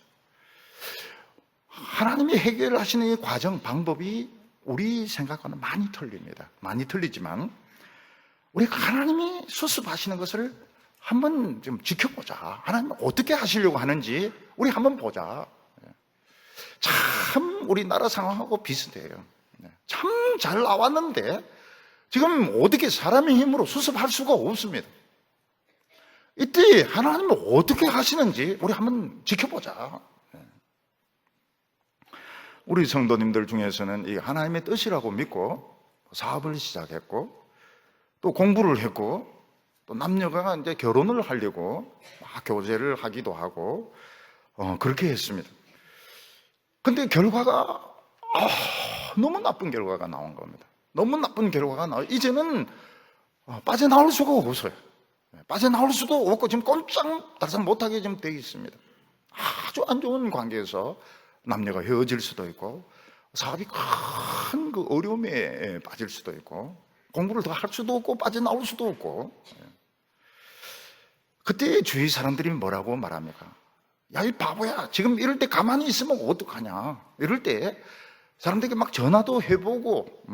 하나님이 해결하시는 이 과정, 방법이 우리 생각과는 많이 틀립니다. 많이 틀리지만 우리가 하나님이 수습하시는 것을 한번 좀 지켜보자. 하나님 어떻게 하시려고 하는지 우리 한번 보자. 참 우리나라 상황하고 비슷해요. 참 잘 나왔는데 지금 어떻게 사람의 힘으로 수습할 수가 없습니다. 이때 하나님은 어떻게 하시는지 우리 한번 지켜보자. 우리 성도님들 중에서는 이 하나님의 뜻이라고 믿고 사업을 시작했고 또 공부를 했고 또 남녀가 이제 결혼을 하려고 막 교제를 하기도 하고 그렇게 했습니다. 근데 결과가 너무 나쁜 결과가 나온 겁니다. 너무 나쁜 결과가 이제는 빠져나올 수가 없어요. 빠져나올 수도 없고 지금 꼼짝달싹 못하게 좀 되어 있습니다. 아주 안 좋은 관계에서 남녀가 헤어질 수도 있고 사업이 큰 그 어려움에 빠질 수도 있고 공부를 더 할 수도 없고 빠져나올 수도 없고. 그때 주위 사람들이 뭐라고 말합니까? 야, 이 바보야, 지금 이럴 때 가만히 있으면 어떡하냐. 이럴 때 사람들에게 막 전화도 해보고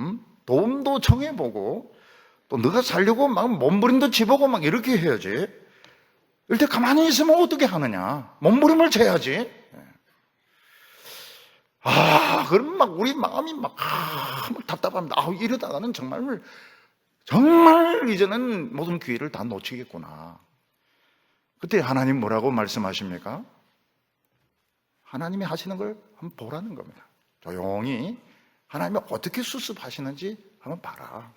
도움도 청해보고 또 너가 살려고 막 몸부림도 치보고 막 이렇게 해야지. 이럴 때 가만히 있으면 어떻게 하느냐. 몸부림을 쳐야지. 그럼 막 우리 마음이 막 답답합니다. 이러다가는 정말 이제는 모든 기회를 다 놓치겠구나. 그때 하나님 뭐라고 말씀하십니까? 하나님이 하시는 걸 한번 보라는 겁니다. 조용히 하나님이 어떻게 수습하시는지 한번 봐라.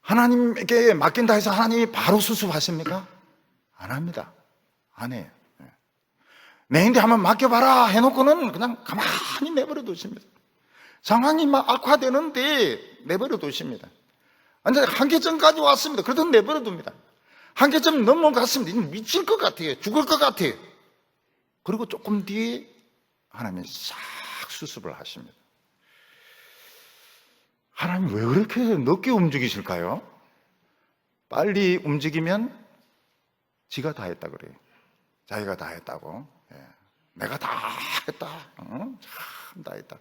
하나님에게 맡긴다 해서 하나님이 바로 수습하십니까? 안 합니다. 안 해요. 내인데 한번 맡겨봐라 해놓고는 그냥 가만히 내버려 두십니다. 상황이 막 악화되는데 내버려 두십니다. 완전 한계점까지 왔습니다. 그래도 내버려 둡니다. 한계점 넘어갔습니다. 미칠 것 같아요. 죽을 것 같아요. 그리고 조금 뒤에 하나님이 싹 수습을 하십니다. 하나님 왜 그렇게 늦게 움직이실까요? 빨리 움직이면 지가 다 했다 그래요. 자기가 다 했다고. 예. 내가 다 했다. 참 다 했다.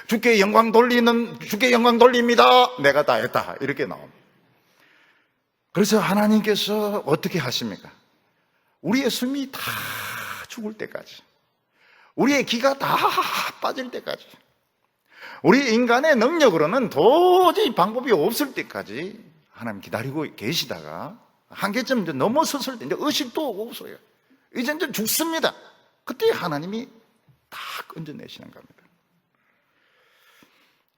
주께 영광 돌립니다. 내가 다 했다. 이렇게 나옵니다. 그래서 하나님께서 어떻게 하십니까? 우리의 숨이 다 죽을 때까지, 우리의 기가 다 빠질 때까지, 우리 인간의 능력으로는 도저히 방법이 없을 때까지 하나님 기다리고 계시다가 한계점 이제 넘어섰을 때 이제 의식도 없어요. 이제 죽습니다. 그때 하나님이 다 건져내시는 겁니다.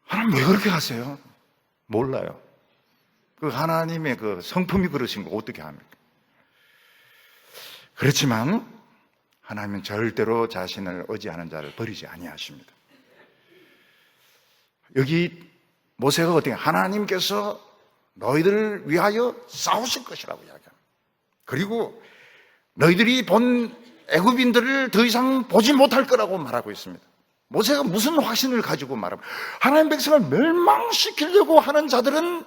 하나님 왜 그렇게 하세요? 몰라요. 그 하나님의 그 성품이 그러신 거 어떻게 합니까? 그렇지만 하나님은 절대로 자신을 의지하는 자를 버리지 아니하십니다. 여기 모세가 어떻게 하나님께서 너희들을 위하여 싸우실 것이라고 이야기합니다. 그리고 너희들이 본 애굽인들을 더 이상 보지 못할 거라고 말하고 있습니다. 모세가 무슨 확신을 가지고 말합니까? 하나님 백성을 멸망시키려고 하는 자들은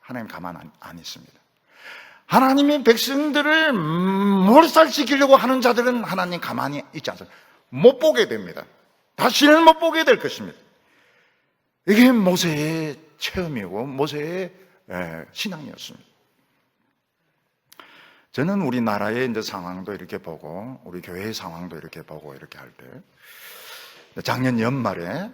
하나님 가만 안 있습니다. 하나님의 백성들을 몰살시키려고 하는 자들은 하나님 가만히 있지 않습니다. 못 보게 됩니다. 다시는 못 보게 될 것입니다. 이게 모세의 체험이고 모세의 신앙이었습니다. 저는 우리나라의 이제 상황도 이렇게 보고 우리 교회의 상황도 이렇게 보고 이렇게 할 때 작년 연말에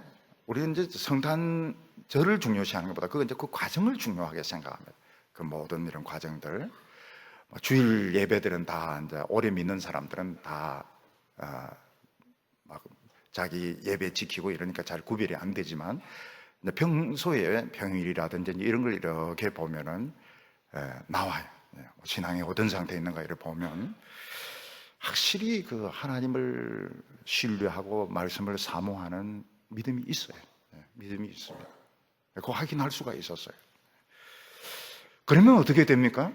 우리 이제 성탄절을 중요시하는 것보다 그 과정을 중요하게 생각합니다. 그 모든 이런 과정들, 주일 예배들은 다 이제 오래 믿는 사람들은 다 막 자기 예배 지키고 이러니까 잘 구별이 안 되지만 평소에 평일이라든지 이런 걸 이렇게 보면은 나와요. 신앙이 어떤 상태에 있는가 이렇게 보면 확실히 그 하나님을 신뢰하고 말씀을 사모하는 믿음이 있어요. 믿음이 있습니다. 그거 확인할 수가 있었어요. 그러면 어떻게 됩니까?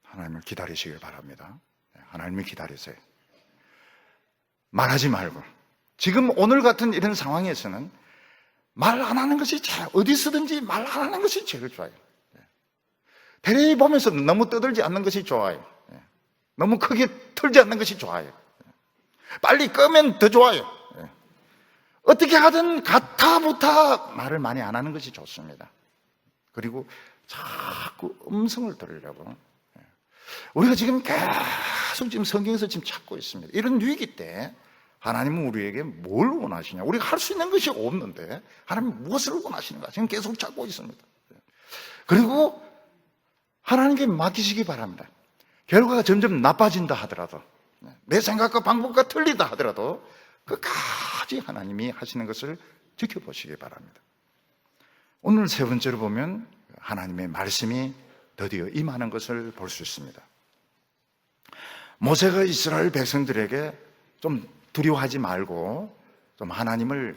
하나님을 기다리시길 바랍니다. 하나님을 기다리세요. 말하지 말고. 지금 오늘 같은 이런 상황에서는 말 안 하는 것이 어디서든지 말 안 하는 것이 제일 좋아요. 텔레비 보면서 너무 떠들지 않는 것이 좋아요. 너무 크게 틀지 않는 것이 좋아요. 빨리 끄면 더 좋아요. 어떻게 하든 가타부타 말을 많이 안 하는 것이 좋습니다. 그리고 자꾸 음성을 들으려고. 우리가 지금 계속 지금 성경에서 지금 찾고 있습니다. 이런 위기 때 하나님은 우리에게 뭘 원하시냐? 우리가 할 수 있는 것이 없는데 하나님은 무엇을 원하시는가? 지금 계속 찾고 있습니다. 그리고 하나님께 맡기시기 바랍니다. 결과가 점점 나빠진다 하더라도, 내 생각과 방법과 틀리다 하더라도 끝까지 하나님이 하시는 것을 지켜보시기 바랍니다. 오늘 세 번째로 보면 하나님의 말씀이 드디어 임하는 것을 볼 수 있습니다. 모세가 이스라엘 백성들에게 좀 두려워하지 말고 좀 하나님을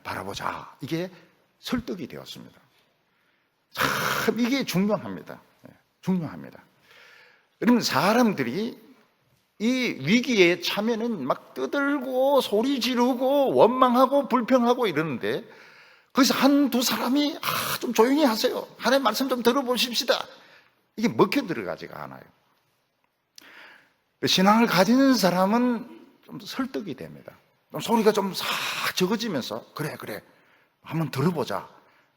바라보자, 이게 설득이 되었습니다. 참 이게 중요합니다. 중요합니다. 그러면 사람들이 이 위기에 차면은 막 떠들고 소리 지르고 원망하고 불평하고 이러는데 거기서 한두 사람이 좀 조용히 하세요, 하나님 말씀 좀 들어보십시다, 이게 먹혀 들어가지가 않아요. 신앙을 가지는 사람은 좀 설득이 됩니다. 좀 소리가 좀 싹 적어지면서 그래 한번 들어보자,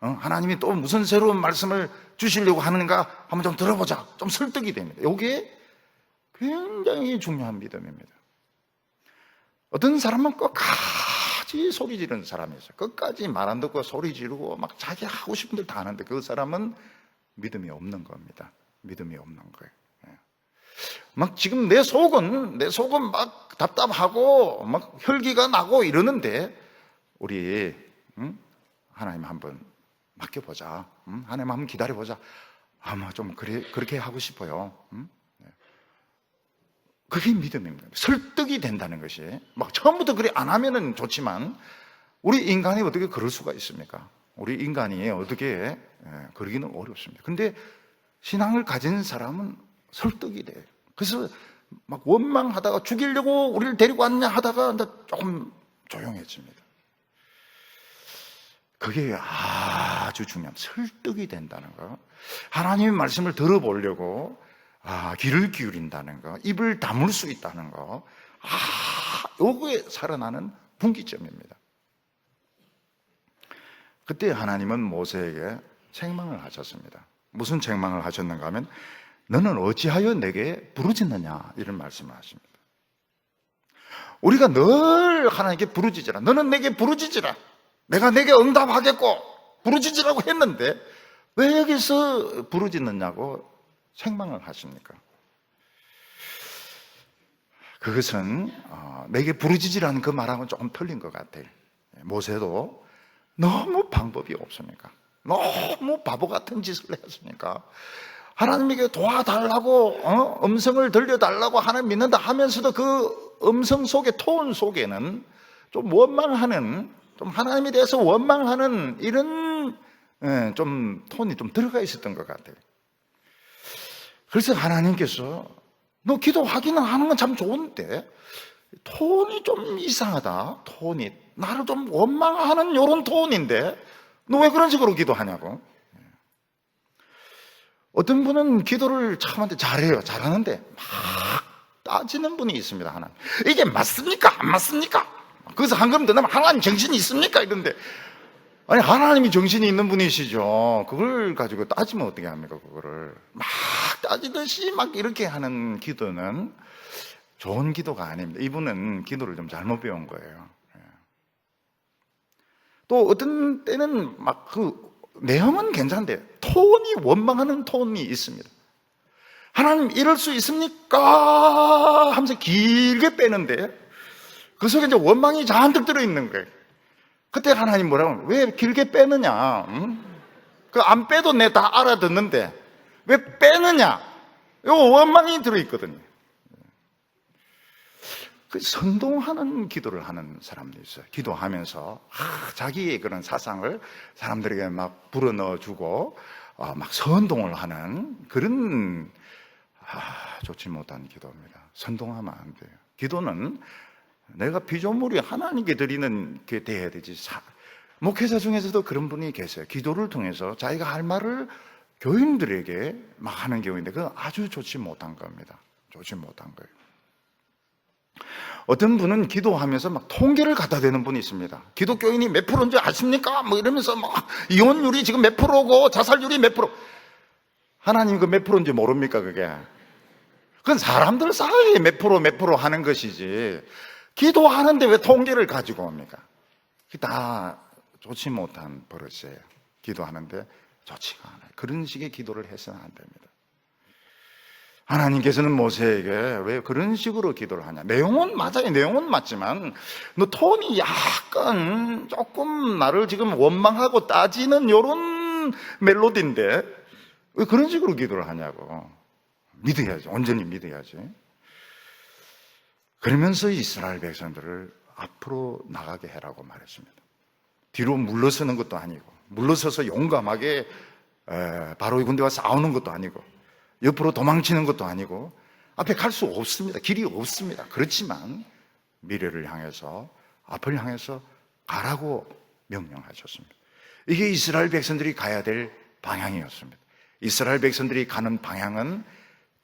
하나님이 또 무슨 새로운 말씀을 주시려고 하는가 한번 좀 들어보자, 좀 설득이 됩니다. 이게 굉장히 중요한 믿음입니다. 어떤 사람은 끝까지 소리 지르는 사람이 있어요. 끝까지 말 안 듣고 소리 지르고 막 자기 하고 싶은 대로 다 하는데 그 사람은 믿음이 없는 겁니다. 믿음이 없는 거예요. 막 지금 내 속은 막 답답하고 막 혈기가 나고 이러는데 우리 하나님 한번 맡겨보자, 하나님 한번 기다려보자, 아마 좀 그렇게 하고 싶어요. 그게 믿음입니다. 설득이 된다는 것이, 막 처음부터 그래 안 하면은 좋지만 우리 인간이 어떻게 그럴 수가 있습니까? 우리 인간이 어떻게 그러기는 어렵습니다. 근데 신앙을 가진 사람은 설득이 돼요. 그래서 막 원망하다가 죽이려고 우리를 데리고 왔냐 하다가 조금 조용해집니다. 그게 아주 중요한 설득이 된다는 거. 하나님의 말씀을 들어보려고 귀를 기울인다는 거, 입을 다물 수 있다는 거. 요거에 살아나는 분기점입니다. 그때 하나님은 모세에게 책망을 하셨습니다. 무슨 책망을 하셨는가 하면 너는 어찌하여 내게 부르짖느냐 이런 말씀을 하십니다. 우리가 늘 하나님께 부르짖으라. 너는 내게 부르짖으라. 내가 내게 응답하겠고 부르짖으라고 했는데 왜 여기서 부르짖느냐고 책망을 하십니까? 그것은 내게 부르짖으라는 그 말하고는 조금 틀린 것 같아요. 모세도 너무 방법이 없으니까, 너무 바보 같은 짓을 했으니까 하나님에게 도와달라고 음성을 들려달라고 하나님 믿는다 하면서도 그 음성 속에, 톤 속에는 좀 원망하는, 좀 하나님에 대해서 원망하는 이런 좀 톤이 좀 들어가 있었던 것 같아요. 그래서 하나님께서 너 기도하기는 하는 건 참 좋은데 톤이 좀 이상하다. 톤이 나를 좀 원망하는 이런 톤인데 너 왜 그런 식으로 기도하냐고. 어떤 분은 기도를 참한테 잘해요. 잘하는데 막 따지는 분이 있습니다. 하나님, 이게 맞습니까? 안 맞습니까? 그래서 한 걸음 더 나면 하나님 정신이 있습니까? 이런데 아니, 하나님이 정신이 있는 분이시죠. 그걸 가지고 따지면 어떻게 합니까? 그거를 막 따지듯이 막 이렇게 하는 기도는 좋은 기도가 아닙니다. 이분은 기도를 좀 잘못 배운 거예요. 또 어떤 때는 막 그 내용은 괜찮은데 톤이 원망하는 톤이 있습니다. 하나님 이럴 수 있습니까? 하면서 길게 빼는데 그 속에 이제 원망이 잔뜩 들어있는 거예요. 그때 하나님 뭐라고 하면 왜 길게 빼느냐? 그 안 빼도 내 다 알아듣는데 왜 빼느냐? 요 원망이 들어있거든요. 그 선동하는 기도를 하는 사람도 있어요. 기도하면서 자기의 그런 사상을 사람들에게 막 불어넣어주고 막 선동을 하는 그런 좋지 못한 기도입니다. 선동하면 안 돼요. 기도는 내가 피조물이 하나님께 드리는 게 돼야 되지. 목회자 중에서도 그런 분이 계세요. 기도를 통해서 자기가 할 말을 교인들에게 막 하는 경우인데 그건 아주 좋지 못한 겁니다. 좋지 못한 거예요. 어떤 분은 기도하면서 막 통계를 갖다 대는 분이 있습니다. 기독교인이 몇 프로인지 아십니까? 뭐 이러면서 막 이혼율이 지금 몇 프로고 자살률이 몇 프로. 하나님 그 몇 프로인지 모릅니까 그게? 그건 사람들 사이에 몇 프로 하는 것이지 기도하는데 왜 통계를 가지고 옵니까? 그게 다 좋지 못한 버릇이에요. 기도하는데 좋지가 않아요. 그런 식의 기도를 해서는 안 됩니다. 하나님께서는 모세에게 왜 그런 식으로 기도를 하냐? 내용은 맞아요. 내용은 맞지만 너 톤이 약간 조금 나를 지금 원망하고 따지는 이런 멜로디인데 왜 그런 식으로 기도를 하냐고. 믿어야지. 온전히 믿어야지. 그러면서 이스라엘 백성들을 앞으로 나가게 해라고 말했습니다. 뒤로 물러서는 것도 아니고 물러서서 용감하게 바로의 군대와 싸우는 것도 아니고 옆으로 도망치는 것도 아니고 앞에 갈 수 없습니다. 길이 없습니다. 그렇지만 미래를 향해서 앞을 향해서 가라고 명령하셨습니다. 이게 이스라엘 백성들이 가야 될 방향이었습니다. 이스라엘 백성들이 가는 방향은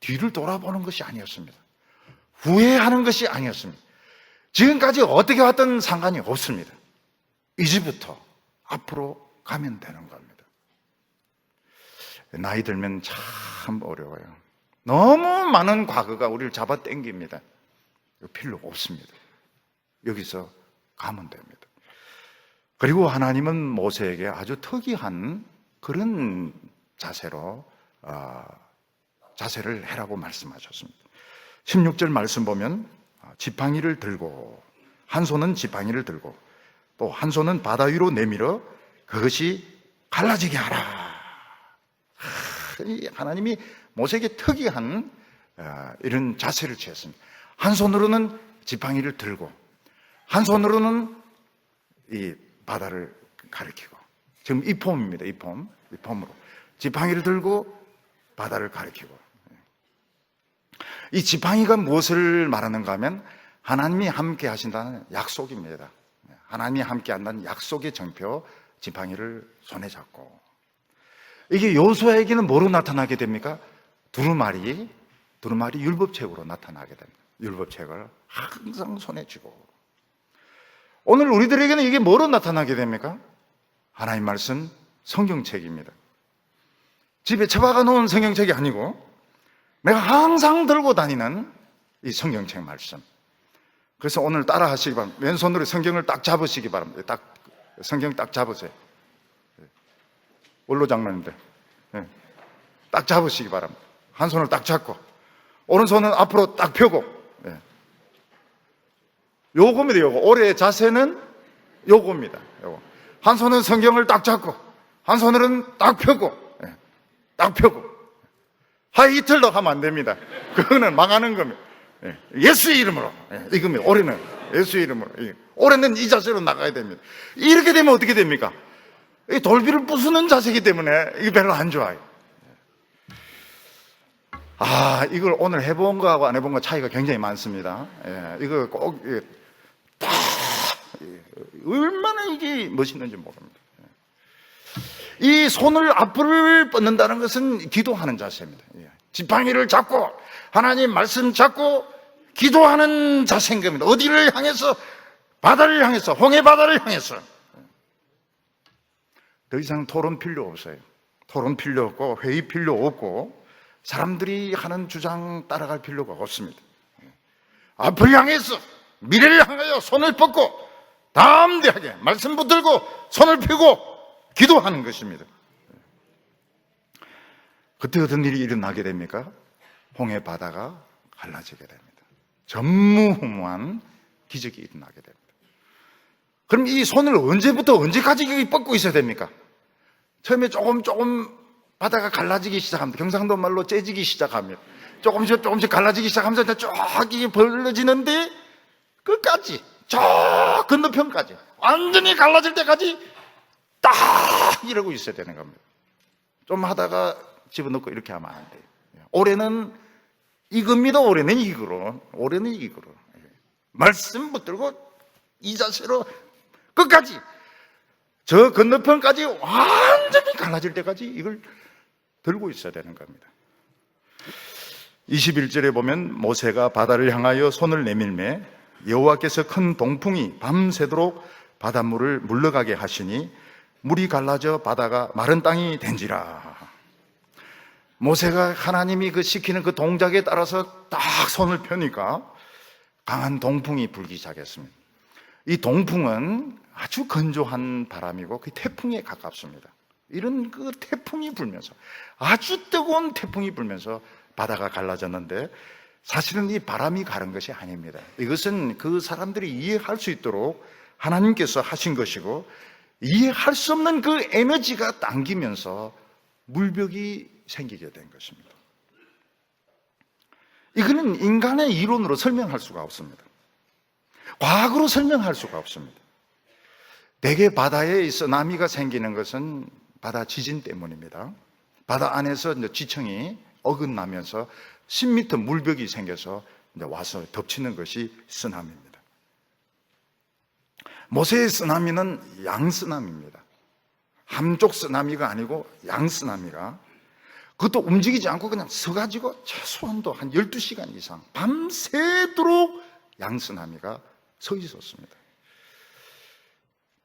뒤를 돌아보는 것이 아니었습니다. 후회하는 것이 아니었습니다. 지금까지 어떻게 왔든 상관이 없습니다. 이제부터 앞으로 가면 되는 겁니다. 나이 들면 참 어려워요. 너무 많은 과거가 우리를 잡아 당깁니다. 필요 없습니다. 여기서 가면 됩니다. 그리고 하나님은 모세에게 아주 특이한 그런 자세로 자세를 해라고 말씀하셨습니다. 16절 말씀 보면 지팡이를 들고 한 손은 지팡이를 들고 또 한 손은 바다 위로 내밀어 그것이 갈라지게 하라. 하나님이 모세에게 특이한 이런 자세를 취했습니다. 한 손으로는 지팡이를 들고 한 손으로는 이 바다를 가리키고 지금 이 폼입니다. 이 폼으로 지팡이를 들고 바다를 가리키고 이 지팡이가 무엇을 말하는가 하면 하나님이 함께 하신다는 약속입니다. 하나님이 함께 한다는 약속의 정표, 지팡이를 손에 잡고. 이게 여호수아에게는 뭐로 나타나게 됩니까? 두루마리 율법책으로 나타나게 됩니다. 율법책을 항상 손에 쥐고. 오늘 우리들에게는 이게 뭐로 나타나게 됩니까? 하나님 말씀, 성경책입니다. 집에 처박아 놓은 성경책이 아니고 내가 항상 들고 다니는 이 성경책 말씀. 그래서 오늘 따라 하시기 바랍니다. 왼손으로 성경을 딱 잡으시기 바랍니다. 딱 성경 딱 잡으세요. 원로 장로님들 딱 잡으시기 바랍니다. 한 손을 딱 잡고 오른손은 앞으로 딱 펴고. 요겁니다. 요거 올해의 자세는 요겁니다. 요거. 한 손은 성경을 딱 잡고 한 손으로는 딱 펴고 딱 펴고. 이틀 더 하면 안 됩니다. 그거는 망하는 겁니다. 예수의 이름으로 이겁니다. 올해는 예수의 이름으로. 올해는 이 자세로 나가야 됩니다. 이렇게 되면 어떻게 됩니까? 이 돌비를 부수는 자세이기 때문에 이게 별로 안 좋아요. 이걸 오늘 해본 거하고 안 해본 거 차이가 굉장히 많습니다. 이거 꼭 다 얼마나 이게 멋있는지 모릅니다. 이 손을 앞을 뻗는다는 것은 기도하는 자세입니다. 지팡이를 잡고 하나님 말씀 잡고 기도하는 자세인 겁니다. 어디를 향해서? 바다를 향해서, 홍해 바다를 향해서. 더 이상 토론 필요 없어요. 토론 필요 없고 회의 필요 없고 사람들이 하는 주장 따라갈 필요가 없습니다. 앞을 향해서, 미래를 향하여 손을 뻗고 담대하게 말씀 붙들고 손을 펴고 기도하는 것입니다. 그때 어떤 일이 일어나게 됩니까? 홍해 바다가 갈라지게 됩니다. 전무후무한 기적이 일어나게 됩니다. 그럼 이 손을 언제부터 언제까지 뻗고 있어야 됩니까? 처음에 조금 바다가 갈라지기 시작합니다. 경상도 말로 째지기 시작합니다. 조금씩 갈라지기 시작하면서 쫙 이게 벌어지는데 끝까지, 저 건너편까지 완전히 갈라질 때까지 딱 이러고 있어야 되는 겁니다. 좀 하다가 집어넣고 이렇게 하면 안 돼요. 올해는 이겁니다. 올해는 이거로. 말씀 붙들고 이 자세로 끝까지, 저 건너편까지 완전히 갈라질 때까지 이걸 들고 있어야 되는 겁니다. 21절에 보면 모세가 바다를 향하여 손을 내밀매 여호와께서 큰 동풍이 밤새도록 바닷물을 물러가게 하시니 물이 갈라져 바다가 마른 땅이 된지라. 모세가 하나님이 시키는 그 동작에 따라서 딱 손을 펴니까 강한 동풍이 불기 시작했습니다. 이 동풍은 아주 건조한 바람이고 그 태풍에 가깝습니다. 이런 그 태풍이 불면서, 아주 뜨거운 태풍이 불면서 바다가 갈라졌는데 사실은 이 바람이 가른 것이 아닙니다. 이것은 그 사람들이 이해할 수 있도록 하나님께서 하신 것이고, 이해할 수 없는 그 에너지가 당기면서 물벽이 생기게 된 것입니다. 이거는 인간의 이론으로 설명할 수가 없습니다. 과학으로 설명할 수가 없습니다. 대개 바다에 쓰나미가 생기는 것은 바다 지진 때문입니다. 바다 안에서 이제 지층이 어긋나면서 10m 물벽이 생겨서 이제 와서 덮치는 것이 쓰나미입니다. 모세의 쓰나미는 양쓰나미입니다. 한쪽 쓰나미가 아니고 양쓰나미가, 그것도 움직이지 않고 그냥 서가지고 최소한도 한 12시간 이상 밤새도록 양쓰나미가 서 있었습니다.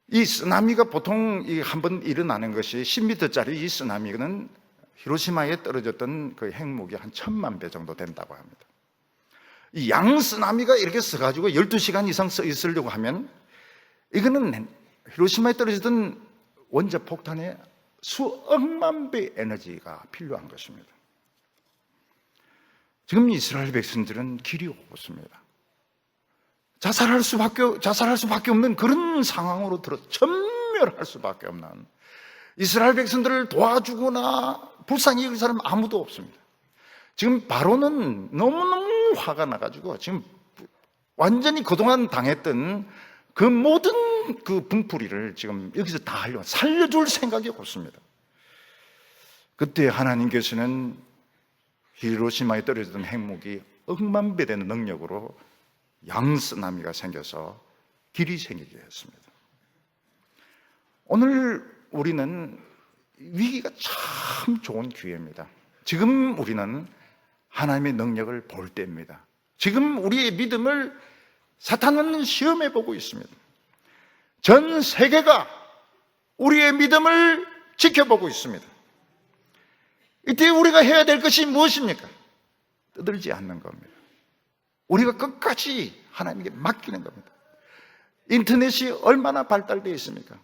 이 쓰나미가 보통 한번 일어나는 것이 10m짜리 이 쓰나미는 히로시마에 떨어졌던 그 핵무기 한 1000만 배 정도 된다고 합니다. 이 양쓰나미가 이렇게 서가지고 12시간 이상 서 있으려고 하면 이거는 히로시마에 떨어졌던 원자 폭탄의 수억만 배의 에너지가 필요한 것입니다. 지금 이스라엘 백성들은 길이 없습니다. 자살할 수밖에 없는 그런 상황으로 전멸할 수밖에 없는, 이스라엘 백성들을 도와주거나 불쌍히 여길 사람 아무도 없습니다. 지금 바로는 너무너무 화가 나가지고 지금 완전히 그동안 당했던 그 모든 그 분풀이를 지금 여기서 다 하려고 살려줄 생각이 없습니다. 그때 하나님께서는 히로시마에 떨어졌던 핵무기 억만 배 되는 능력으로 양쓰나미가 생겨서 길이 생기게 했습니다. 오늘 우리는 위기가 참 좋은 기회입니다. 지금 우리는 하나님의 능력을 볼 때입니다. 지금 우리의 믿음을 사탄은 시험해 보고 있습니다. 전 세계가 우리의 믿음을 지켜보고 있습니다. 이때 우리가 해야 될 것이 무엇입니까? 떠들지 않는 겁니다. 우리가 끝까지 하나님께 맡기는 겁니다. 인터넷이 얼마나 발달되어 있습니까?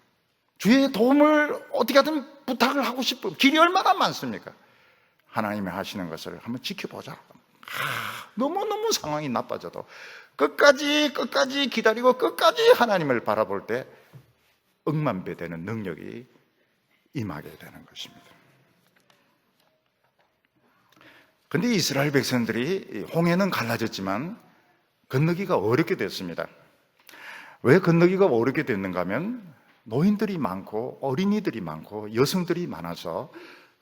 주의 도움을 어떻게 하든 부탁을 하고 싶은 길이 얼마나 많습니까? 하나님이 하시는 것을 한번 지켜보자. 너무너무 상황이 나빠져도 끝까지 기다리고 끝까지 하나님을 바라볼 때 억만배 되는 능력이 임하게 되는 것입니다. 그런데 이스라엘 백성들이 홍해는 갈라졌지만 건너기가 어렵게 됐습니다. 왜 건너기가 어렵게 됐는가 하면 노인들이 많고 어린이들이 많고 여성들이 많아서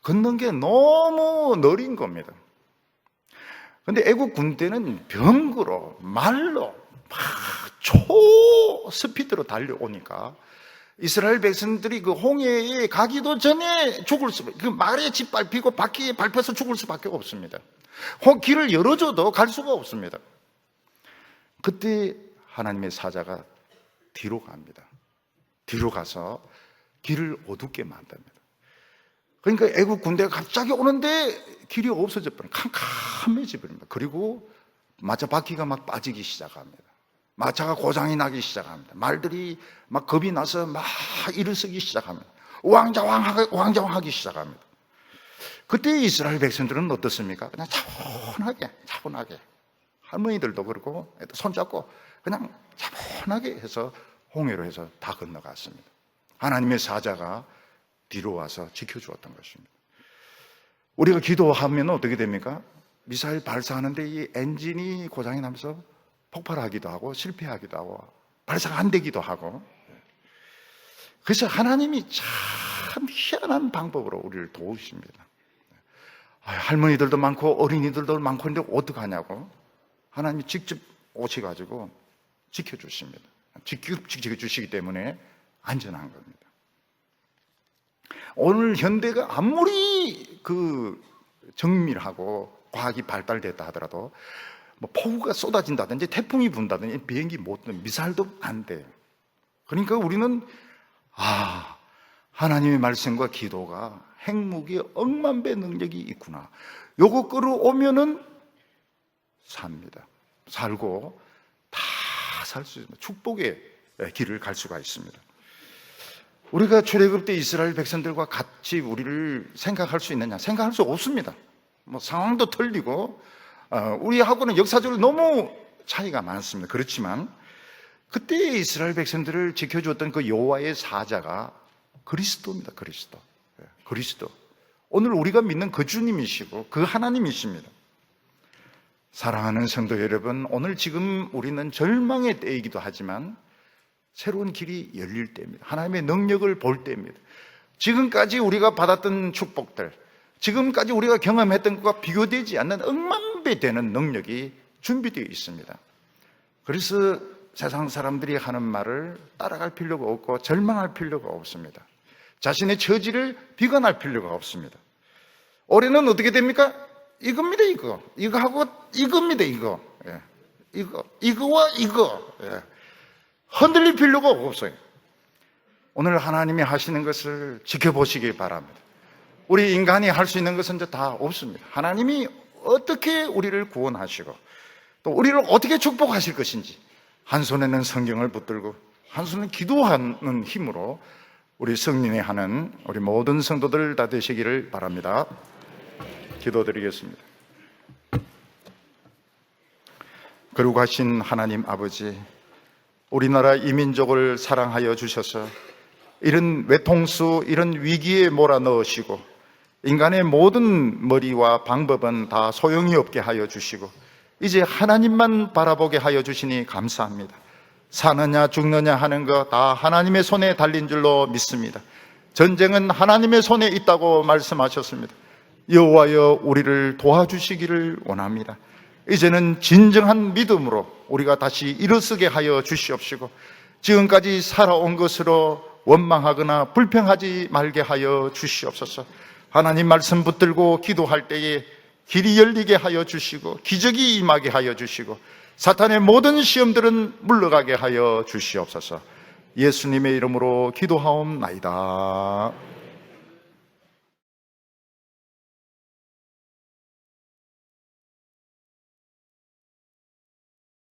걷는 게 너무 느린 겁니다. 그런데 애국 군대는 병거로 말로 막 초스피드로 달려오니까 이스라엘 백성들이 그 홍해에 가기도 전에 죽을 수밖에, 그 말에 짓밟히고 바퀴에 밟혀서 죽을 수밖에 없습니다. 길을 열어줘도 갈 수가 없습니다. 그때 하나님의 사자가 뒤로 갑니다. 뒤로 가서 길을 어둡게 만듭니다. 그러니까 애국 군대가 갑자기 오는데 길이 없어져 버립니다. 캄캄해져 버립니다. 그리고 마차 바퀴가 막 빠지기 시작합니다. 마차가 고장이 나기 시작합니다. 말들이 막 겁이 나서 막 일어서기 시작합니다. 우왕좌왕하기 시작합니다. 그때 이스라엘 백성들은 어떻습니까? 그냥 차분하게 할머니들도 그렇고 손잡고 그냥 차분하게 해서 홍해로 해서 다 건너갔습니다. 하나님의 사자가 뒤로 와서 지켜주었던 것입니다. 우리가 기도하면 어떻게 됩니까? 미사일 발사하는데 이 엔진이 고장이 나면서 폭발하기도 하고 실패하기도 하고 발사가 안 되기도 하고, 그래서 하나님이 참 희한한 방법으로 우리를 도우십니다. 할머니들도 많고 어린이들도 많고 근데 어떡하냐고 하나님이 직접 오셔가지고 지켜주십니다. 지켜주시기 때문에 안전한 겁니다. 오늘 현대가 아무리 그 정밀하고 과학이 발달됐다 하더라도 뭐 폭우가 쏟아진다든지 태풍이 분다든지 비행기 못 뜨는 미사일도 안 돼요. 그러니까 우리는 하나님의 말씀과 기도가 핵무기의 억만 배 능력이 있구나. 요거 끌어오면은 삽니다. 살고 다 살 수 있습니다. 축복의 길을 갈 수가 있습니다. 우리가 출애굽 때 이스라엘 백성들과 같이 우리를 생각할 수 있느냐? 생각할 수 없습니다. 뭐 상황도 틀리고 우리하고는 역사적으로 너무 차이가 많습니다. 그렇지만 그때 이스라엘 백성들을 지켜주었던 그 여호와의 사자가 그리스도입니다. 그리스도. 오늘 우리가 믿는 그 주님이시고 그 하나님이십니다. 사랑하는 성도 여러분, 오늘 지금 우리는 절망의 때이기도 하지만 새로운 길이 열릴 때입니다. 하나님의 능력을 볼 때입니다. 지금까지 우리가 받았던 축복들, 지금까지 우리가 경험했던 것과 비교되지 않는 억만배 되는 능력이 준비되어 있습니다. 그래서 세상 사람들이 하는 말을 따라갈 필요가 없고 절망할 필요가 없습니다. 자신의 처지를 비관할 필요가 없습니다. 올해는 어떻게 됩니까? 이겁니다. 이거하고 이겁니다. 이거와 이거. 흔들릴 필요가 없어요. 오늘 하나님이 하시는 것을 지켜보시기 바랍니다. 우리 인간이 할 수 있는 것은 다 없습니다. 하나님이 어떻게 우리를 구원하시고 또 우리를 어떻게 축복하실 것인지 한 손에는 성경을 붙들고 한 손은 기도하는 힘으로 우리 성린회 하는 우리 모든 성도들 다 되시기를 바랍니다. 기도드리겠습니다. 거룩하신 하나님 아버지, 우리나라 이민족을 사랑하여 주셔서 이런 외통수, 이런 위기에 몰아넣으시고 인간의 모든 머리와 방법은 다 소용이 없게 하여 주시고 이제 하나님만 바라보게 하여 주시니 감사합니다. 사느냐 죽느냐 하는 거 다 하나님의 손에 달린 줄로 믿습니다. 전쟁은 하나님의 손에 있다고 말씀하셨습니다. 여호와여 우리를 도와주시기를 원합니다. 이제는 진정한 믿음으로 우리가 다시 일어서게 하여 주시옵시고, 지금까지 살아온 것으로 원망하거나 불평하지 말게 하여 주시옵소서. 하나님 말씀 붙들고 기도할 때에 길이 열리게 하여 주시고, 기적이 임하게 하여 주시고, 사탄의 모든 시험들은 물러가게 하여 주시옵소서. 예수님의 이름으로 기도하옵나이다.